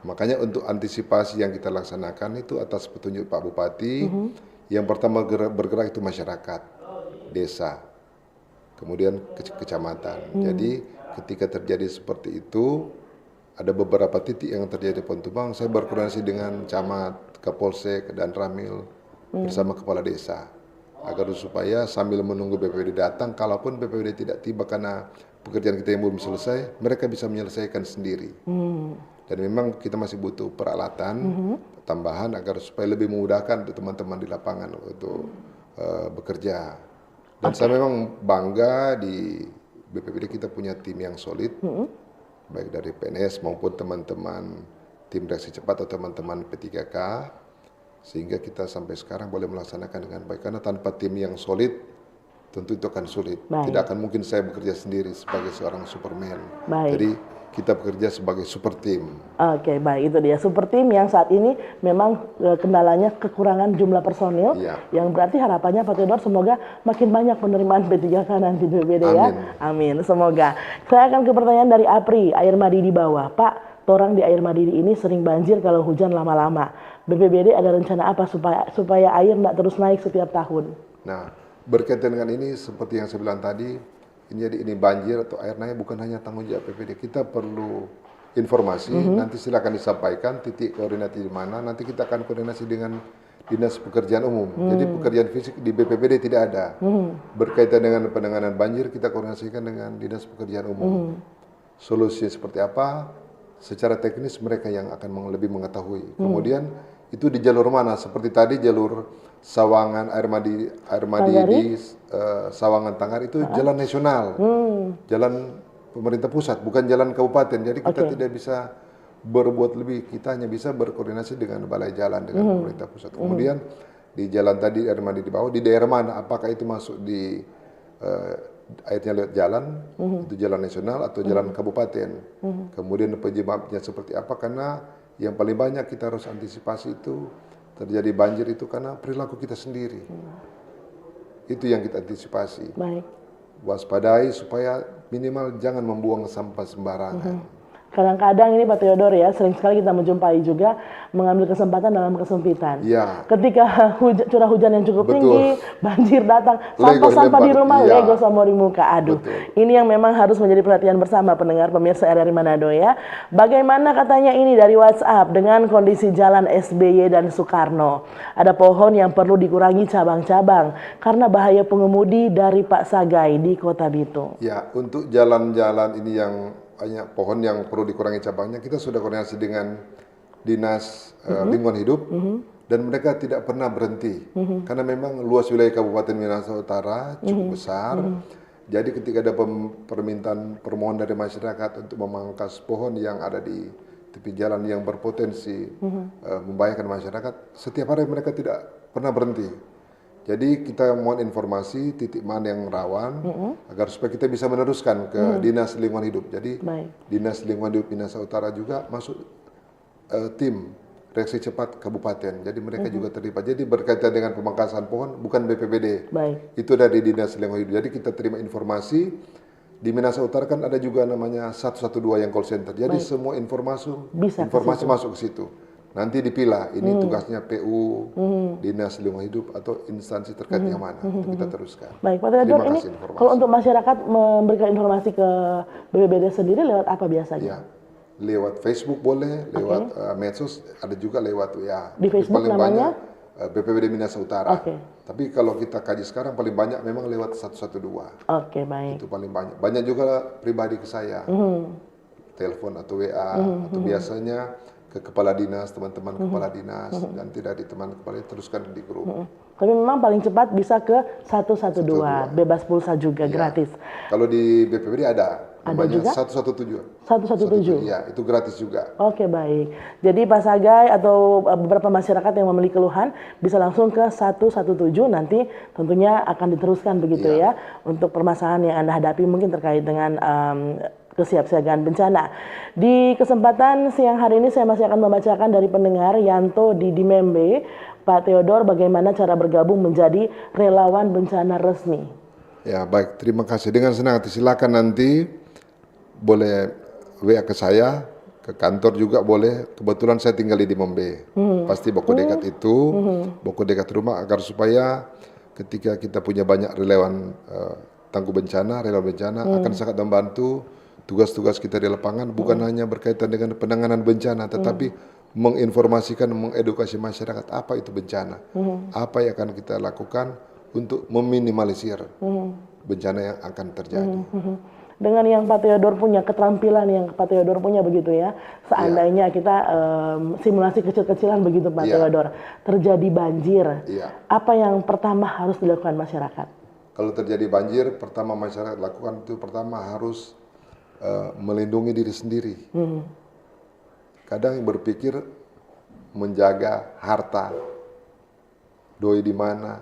Makanya untuk antisipasi yang kita laksanakan itu atas petunjuk Pak Bupati, yang pertama bergerak itu masyarakat, desa, kemudian kecamatan. Jadi ketika terjadi seperti itu, ada beberapa titik yang terjadi pohon tumbang, saya berkoordinasi dengan camat, kapolsek, dan ramil bersama kepala desa agar supaya sambil menunggu BPBD datang, kalaupun BPBD tidak tiba karena pekerjaan kita yang belum selesai, mereka bisa menyelesaikan sendiri. Dan memang kita masih butuh peralatan tambahan agar supaya lebih memudahkan untuk teman-teman di lapangan untuk bekerja. Dan saya memang bangga di BPBD kita punya tim yang solid, baik dari PNS maupun teman-teman tim reaksi cepat atau teman-teman P3K, sehingga kita sampai sekarang boleh melaksanakan dengan baik. Karena tanpa tim yang solid, tentu itu akan sulit. Baik. Tidak akan mungkin saya bekerja sendiri sebagai seorang Superman. Baik. Jadi kita bekerja sebagai super tim. Oke, baik, itu dia super tim yang saat ini memang kendalanya kekurangan jumlah personil, Iya. yang berarti harapannya Pak Theodor semoga makin banyak penerimaan P3K nanti di BPBD ya. Amin, semoga. Saya akan ke pertanyaan dari Apri, air madi di bawah. Pak, torang di air madi ini sering banjir kalau hujan lama-lama. BPBD ada rencana apa supaya air tidak terus naik setiap tahun? Nah, berkaitan dengan ini seperti yang saya bilang tadi, ini banjir atau air naik bukan hanya tanggung jawab BPBD. Kita perlu informasi, nanti silakan disampaikan titik koordinasi di mana, nanti kita akan koordinasi dengan Dinas Pekerjaan Umum. Jadi pekerjaan fisik di BPBD tidak ada. Berkaitan dengan penanganan banjir, kita koordinasikan dengan Dinas Pekerjaan Umum. Solusi seperti apa? Secara teknis mereka yang akan lebih mengetahui. Kemudian itu di jalur mana? Seperti tadi jalur Sawangan air madi di Sawangan Tanggar itu jalan nasional, jalan pemerintah pusat, bukan jalan kabupaten. Jadi kita tidak bisa berbuat lebih, kita hanya bisa berkoordinasi dengan balai jalan dengan pemerintah pusat. Kemudian di jalan tadi air madi di bawah, di daerah mana? Apakah itu masuk di airnya lewat jalan, itu jalan nasional atau jalan kabupaten? Kemudian penyebabnya seperti apa? Karena yang paling banyak kita harus antisipasi itu terjadi banjir itu karena perilaku kita sendiri. Itu yang kita antisipasi. Baik. Waspadai supaya minimal jangan membuang sampah sembarangan. Kadang-kadang ini Pak Theodor ya, sering sekali kita menjumpai juga mengambil kesempatan dalam kesempitan. Iya. Ketika curah hujan yang cukup Betul. tinggi, banjir datang, Lego sampah-sampah di dilempar. rumah, Iya. Lego semua di muka. Aduh, Betul. ini yang memang harus menjadi perhatian bersama pendengar pemirsa RRI Manado ya. Bagaimana katanya ini dari WhatsApp dengan kondisi jalan SBY dan Soekarno. Ada pohon yang perlu dikurangi cabang-cabang karena bahaya pengemudi dari Pak Sagai di Kota Bitung. Ya, untuk jalan-jalan ini yang banyak pohon yang perlu dikurangi cabangnya, kita sudah koordinasi dengan Dinas Lingkungan Hidup dan mereka tidak pernah berhenti karena memang luas wilayah Kabupaten Minahasa Utara cukup besar. Jadi ketika ada permohonan dari masyarakat untuk memangkas pohon yang ada di tepi jalan yang berpotensi membahayakan masyarakat, setiap hari mereka tidak pernah berhenti. Jadi kita mohon informasi titik mana yang rawan agar supaya kita bisa meneruskan ke Dinas Lingkungan Hidup. Jadi Dinas Lingkungan Hidup Minahasa Utara juga masuk tim reaksi cepat kabupaten. Jadi mereka juga terlibat. Jadi berkaitan dengan pemangkasan pohon bukan BPBD. Itu dari Dinas Lingkungan Hidup. Jadi kita terima informasi di Minahasa Utara kan ada juga namanya 112 yang call center. Jadi semua informasi masuk ke situ. Nanti dipilah, ini tugasnya PU, Dinas Lingkungan Hidup, atau instansi terkait yang mana, untuk kita teruskan. Baik, Pak Theodor, ini kalau untuk masyarakat memberikan informasi ke BPBD sendiri lewat apa biasanya? Ya, lewat Facebook boleh, lewat medsos, ada juga lewat WA. Di Facebook paling namanya? banyak BPBD Minahasa Utara. Tapi kalau kita kaji sekarang paling banyak memang lewat 112. Oke, baik. Itu paling banyak. Banyak juga pribadi ke saya, telepon atau WA, atau biasanya ke kepala dinas, teman-teman kepala dinas, dan tidak di teman kepala teruskan di grup. Tapi memang paling cepat bisa ke 112, bebas pulsa juga, gratis. Kalau di BPBD ada juga? 117. 117? Iya, itu gratis juga. Oke, baik. Jadi Pak Sagai atau beberapa masyarakat yang memiliki keluhan bisa langsung ke 117, nanti tentunya akan diteruskan begitu ya, untuk permasalahan yang Anda hadapi mungkin terkait dengan kesiapsiagaan bencana. Di kesempatan siang hari ini saya masih akan membacakan dari pendengar Yanto di Dimembe. Pak Theodor, bagaimana cara bergabung menjadi relawan bencana resmi? Ya, baik. Terima kasih. Dengan senang hati silakan nanti boleh WA ke saya, ke kantor juga boleh. Kebetulan saya tinggal di Dimembe. Pasti Boko dekat itu, Boko dekat rumah agar supaya ketika kita punya banyak relawan tangguh bencana, relawan bencana akan sangat membantu tugas-tugas kita di lapangan bukan hanya berkaitan dengan penanganan bencana, tetapi menginformasikan, mengedukasi masyarakat apa itu bencana, apa yang akan kita lakukan untuk meminimalisir bencana yang akan terjadi. Dengan yang Pak Theodor punya, keterampilan yang Pak Theodor punya begitu ya, seandainya kita simulasi kecil-kecilan begitu Pak Theodor, terjadi banjir, apa yang pertama harus dilakukan masyarakat? Kalau terjadi banjir, pertama masyarakat lakukan itu pertama harus melindungi diri sendiri. Kadang berpikir menjaga harta, doi di mana,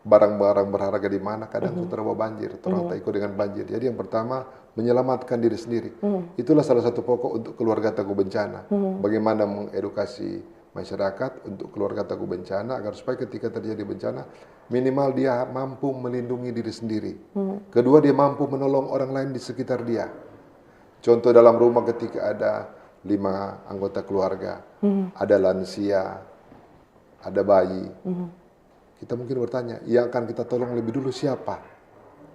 barang-barang berharga di mana, kadang terbawa banjir, ternyata ikut dengan banjir. Jadi yang pertama menyelamatkan diri sendiri. Itulah salah satu pokok untuk keluarga tangguh bencana. Bagaimana mengedukasi masyarakat untuk keluarga tangguh bencana agar supaya ketika terjadi bencana minimal dia mampu melindungi diri sendiri. Kedua, dia mampu menolong orang lain di sekitar dia. Contoh dalam rumah ketika ada 5 anggota keluarga, ada lansia, ada bayi. Kita mungkin bertanya, yang akan kita tolong lebih dulu siapa?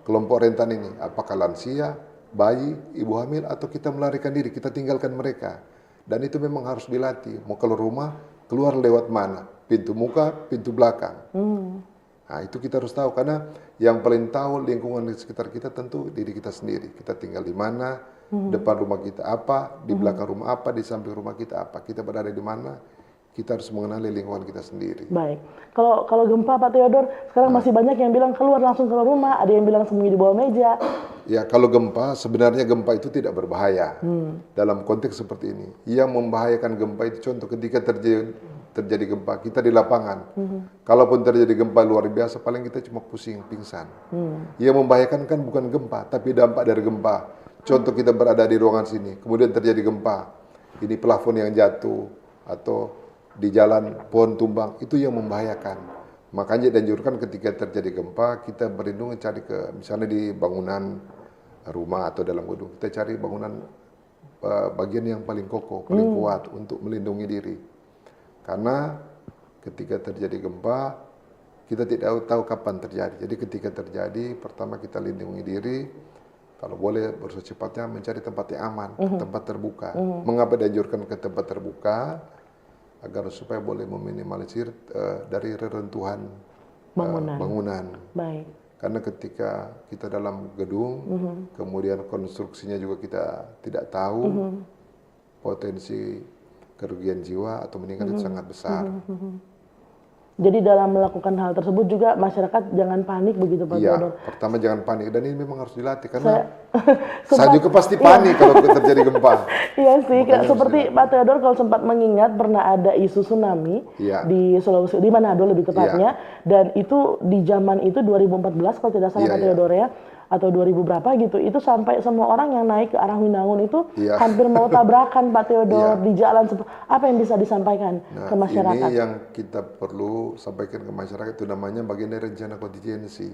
Kelompok rentan ini, apakah lansia, bayi, ibu hamil, atau kita melarikan diri, kita tinggalkan mereka. Dan itu memang harus dilatih. Mau keluar rumah, keluar lewat mana? Pintu muka, pintu belakang. Nah, itu kita harus tahu, karena yang paling tahu lingkungan di sekitar kita tentu diri kita sendiri. Kita tinggal di mana, depan rumah kita apa, di belakang rumah apa, di samping rumah kita apa. Kita berada di mana, kita harus mengenali lingkungan kita sendiri. Baik, kalau gempa Pak Theodor, sekarang masih banyak yang bilang keluar langsung ke rumah, ada yang bilang sembunyi di bawah meja. Ya, kalau gempa, sebenarnya gempa itu tidak berbahaya. Dalam konteks seperti ini, yang membahayakan gempa itu contoh ketika terjadi gempa, kita di lapangan. Kalaupun terjadi gempa luar biasa, paling kita cuma pusing, pingsan. Yang membahayakan kan bukan gempa, tapi dampak dari gempa. Contoh kita berada di ruangan sini, kemudian terjadi gempa. Ini plafon yang jatuh, atau di jalan pohon tumbang, itu yang membahayakan. Makanya dianjurkan ketika terjadi gempa, kita berlindung cari ke, misalnya di bangunan rumah atau dalam gedung, kita cari bangunan bagian yang paling kokoh, paling kuat untuk melindungi diri. Karena ketika terjadi gempa, kita tidak tahu kapan terjadi. Jadi ketika terjadi, pertama kita lindungi diri, kalau boleh bersecepatnya mencari tempat yang aman, tempat terbuka. Mengapa dianjurkan ke tempat terbuka? Agar supaya boleh meminimalisir dari reruntuhan bangunan. Baik. Karena ketika kita dalam gedung, kemudian konstruksinya juga kita tidak tahu, potensi kerugian jiwa atau meninggal itu sangat besar. Jadi dalam melakukan hal tersebut juga masyarakat jangan panik begitu Pak Theodor. Pertama jangan panik, dan ini memang harus dilatih karena saya juga pasti panik kalau terjadi gempa. Iya sih, seperti Pak Theodor kalau sempat mengingat pernah ada isu tsunami di Sulawesi, di Manado lebih tepatnya, dan itu di zaman itu 2014 kalau tidak salah Pak Theodor ya, atau 2000 berapa gitu, itu sampai semua orang yang naik ke arah Winangun itu hampir mau tabrakan Pak Theodor di jalan. Apa yang bisa disampaikan ke masyarakat? Ini yang kita perlu sampaikan ke masyarakat, itu namanya bagian dari rencana kontingensi.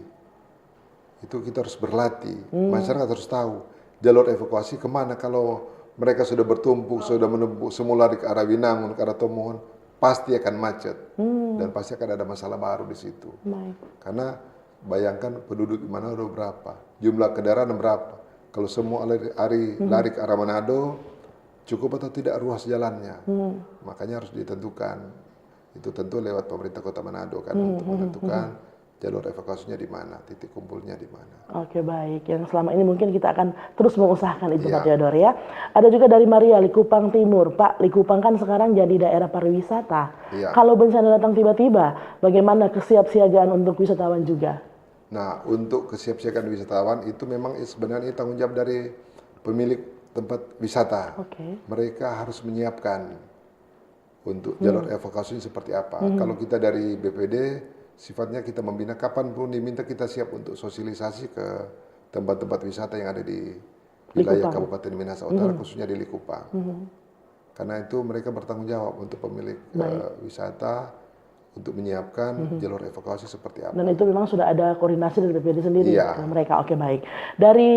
Itu kita harus berlatih, masyarakat harus tahu jalur evakuasi kemana. Kalau mereka sudah bertumpuk, sudah menumpuk, semua lari ke arah Winangun, ke arah Tomohon, pasti akan macet dan pasti akan ada masalah baru di situ. Karena bayangkan penduduk di Manado berapa, jumlah kendaraan berapa. Kalau semua lari ke arah Manado, cukup atau tidak ruas jalannya. Makanya harus ditentukan. Itu tentu lewat pemerintah Kota Manado kan untuk menentukan jalur evakuasinya di mana, titik kumpulnya di mana. Oke, baik. Yang selama ini mungkin kita akan terus mengusahakan itu Pak Theodor ya. Ada juga dari Maria, Likupang Timur. Pak, Likupang kan sekarang jadi daerah pariwisata. Kalau bencana datang tiba-tiba, bagaimana kesiapsiagaan untuk wisatawan juga? Nah, untuk kesiapsiagaan wisatawan itu memang sebenarnya tanggung jawab dari pemilik tempat wisata. Mereka harus menyiapkan untuk jalur evakuasi seperti apa. Kalau kita dari BPD, sifatnya kita membina kapanpun diminta kita siap untuk sosialisasi ke tempat-tempat wisata yang ada di wilayah Kabupaten Minahasa Utara, khususnya di Likupang. Karena itu mereka bertanggung jawab untuk pemilik wisata untuk menyiapkan jalur evakuasi seperti apa. Dan itu memang sudah ada koordinasi dari BPD sendiri dengan mereka. Oke, baik. Dari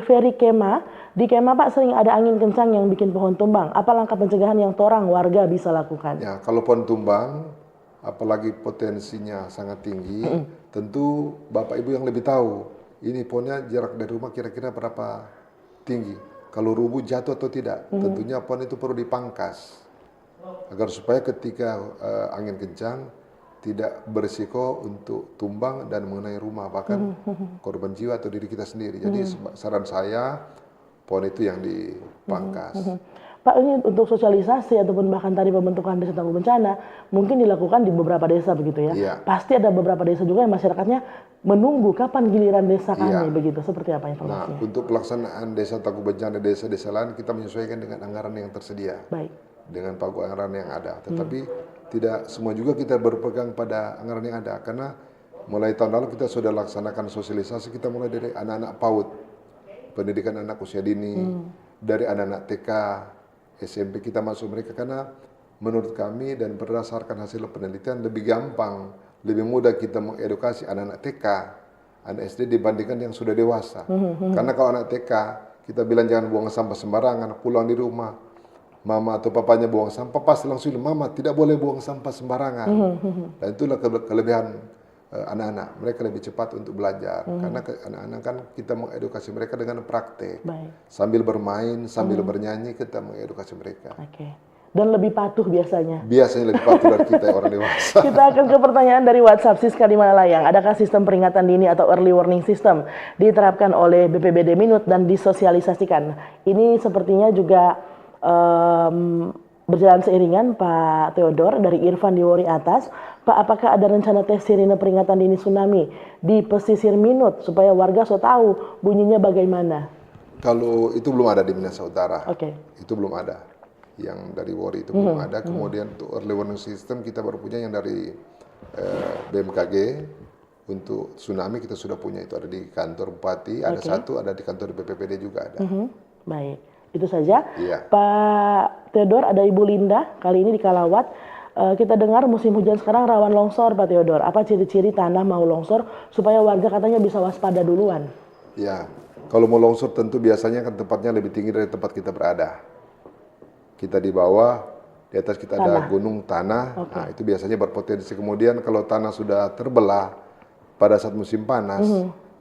Ferry Kema, di Kema Pak sering ada angin kencang yang bikin pohon tumbang. Apa langkah pencegahan yang torang warga bisa lakukan? Ya, kalau pohon tumbang, apalagi potensinya sangat tinggi, tentu Bapak Ibu yang lebih tahu. Ini pohonnya jarak dari rumah kira-kira berapa tinggi. kalau rubuh jatuh atau tidak. Tentunya pohon itu perlu dipangkas agar supaya ketika angin kencang tidak berisiko untuk tumbang dan mengenai rumah, bahkan korban jiwa atau diri kita sendiri. Jadi saran saya pohon itu yang dipangkas. Pak, ini untuk sosialisasi ataupun bahkan tadi pembentukan desa tangguh bencana mungkin dilakukan di beberapa desa begitu ya. Iya. Pasti ada beberapa desa juga yang masyarakatnya menunggu kapan giliran desa kami Iya. begitu. Seperti apa Nah, informasinya? untuk pelaksanaan desa tangguh bencana desa-desa lain kita menyesuaikan dengan anggaran yang tersedia, Baik. dengan pagu anggaran yang ada. Tetapi tidak semua juga kita berpegang pada anggaran yang ada, karena mulai tahun lalu kita sudah laksanakan sosialisasi. Kita mulai dari anak-anak PAUD, pendidikan anak usia dini, dari anak-anak TK, SMP kita masuk mereka, karena menurut kami dan berdasarkan hasil penelitian lebih gampang, lebih mudah kita mengedukasi anak-anak TK, anak SD dibandingkan yang sudah dewasa. Karena kalau anak TK kita bilang jangan buang sampah sembarangan, pulang di rumah mama atau papanya buang sampah, pasti langsung mama tidak boleh buang sampah sembarangan. Dan itulah kelebihan anak-anak, mereka lebih cepat untuk belajar karena anak-anak kan kita mengedukasi mereka dengan praktek. Baik. Sambil bermain, sambil bernyanyi kita mengedukasi mereka. Oke. Dan lebih patuh biasanya. Biasanya lebih patuh dari kita orang dewasa. Kita akan ke pertanyaan dari WhatsApp Siska di Malayang. Adakah sistem peringatan dini atau early warning system diterapkan oleh BPBD Minut dan disosialisasikan? Ini sepertinya juga berjalan seiringan Pak Theodor dari Irfan di Wori Atas. Pak, apakah ada rencana tes sirine peringatan dini tsunami di pesisir Minut supaya warga so tahu bunyinya bagaimana? Kalau itu belum ada di Minahasa Utara. Oke. Itu belum ada. Yang dari Wori itu belum ada. Kemudian untuk early warning system kita baru punya yang dari BMKG. Untuk tsunami kita sudah punya, itu ada di kantor Bupati, ada satu, ada di kantor BPBD juga ada. Baik, itu saja. Iya. Pak Theodor, ada Ibu Linda kali ini di Kalawat. Kita dengar musim hujan sekarang rawan longsor, Pak Theodor. Apa ciri-ciri tanah mau longsor supaya warga katanya bisa waspada duluan? Ya, kalau mau longsor tentu biasanya kan tempatnya lebih tinggi dari tempat kita berada. Kita di bawah, di atas kita ada gunung tanah. Nah, itu biasanya berpotensi. Kemudian kalau tanah sudah terbelah pada saat musim panas,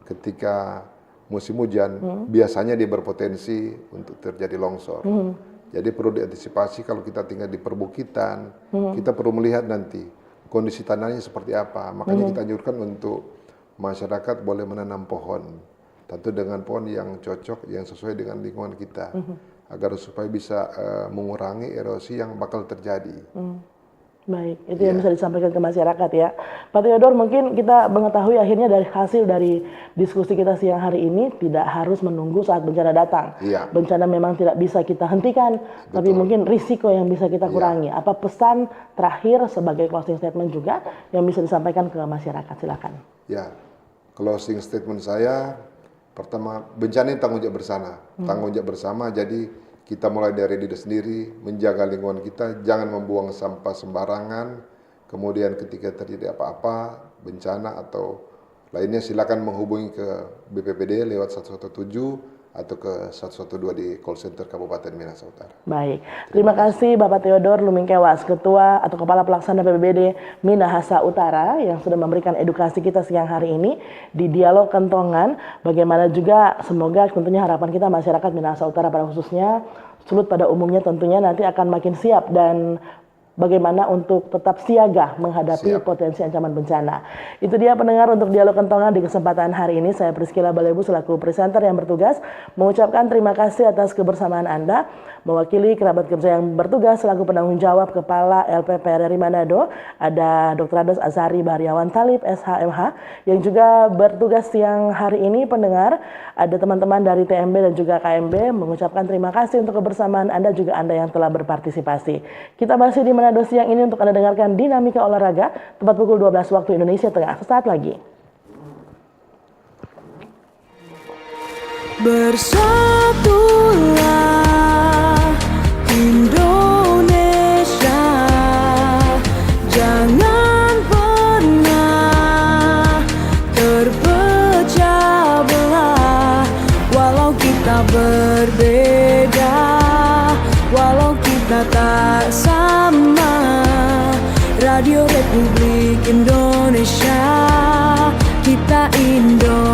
ketika musim hujan, biasanya dia berpotensi untuk terjadi longsor. Jadi perlu diantisipasi kalau kita tinggal di perbukitan, kita perlu melihat nanti kondisi tanahnya seperti apa. Makanya kita anjurkan untuk masyarakat boleh menanam pohon. Tentu dengan pohon yang cocok, yang sesuai dengan lingkungan kita. Agar supaya bisa mengurangi erosi yang bakal terjadi. Baik, itu yang bisa disampaikan ke masyarakat ya. Pak Theodor, mungkin kita mengetahui akhirnya dari hasil dari diskusi kita siang hari ini tidak harus menunggu saat bencana datang. Iya. Bencana memang tidak bisa kita hentikan, tapi mungkin risiko yang bisa kita kurangi. Apa pesan terakhir sebagai closing statement juga yang bisa disampaikan ke masyarakat? Silakan. Ya, closing statement saya, pertama, bencana ini tanggung jawab bersama. Tanggung jawab bersama, jadi kita mulai dari diri sendiri, menjaga lingkungan kita, jangan membuang sampah sembarangan. Kemudian ketika terjadi apa-apa, bencana atau lainnya, silakan menghubungi ke BPBD lewat 117 atau ke 112 di call center Kabupaten Minahasa Utara. Baik, terima kasih Bapak Theodor Lumingkewas, Ketua atau Kepala Pelaksana BPBD Minahasa Utara yang sudah memberikan edukasi kita siang hari ini di Dialog Kentongan. Bagaimana juga semoga tentunya harapan kita masyarakat Minahasa Utara pada khususnya, Sulut pada umumnya tentunya nanti akan makin siap dan bagaimana untuk tetap siaga menghadapi potensi ancaman bencana. Itu dia pendengar untuk Dialog Kentongan di kesempatan hari ini. Saya Priscilla Balebu selaku presenter yang bertugas mengucapkan terima kasih atas kebersamaan Anda. Mewakili kerabat kerja yang bertugas selaku penanggung jawab Kepala LPPRRI Manado, ada Dr. Ados Azhari Bahriawan Talib, SHMH, yang juga bertugas siang hari ini pendengar. Ada teman-teman dari TMB dan juga KMB mengucapkan terima kasih untuk kebersamaan Anda, juga Anda yang telah berpartisipasi. Kita masih di Manado siang ini untuk Anda dengarkan Dinamika Olahraga, tepat pukul 12 waktu Indonesia Tengah. Sesaat lagi. Bersatulah Indonesia, jangan pernah terpecah belah. Walau kita berbeda, walau kita tak sama, Radio Republik Indonesia, kita Indonesia.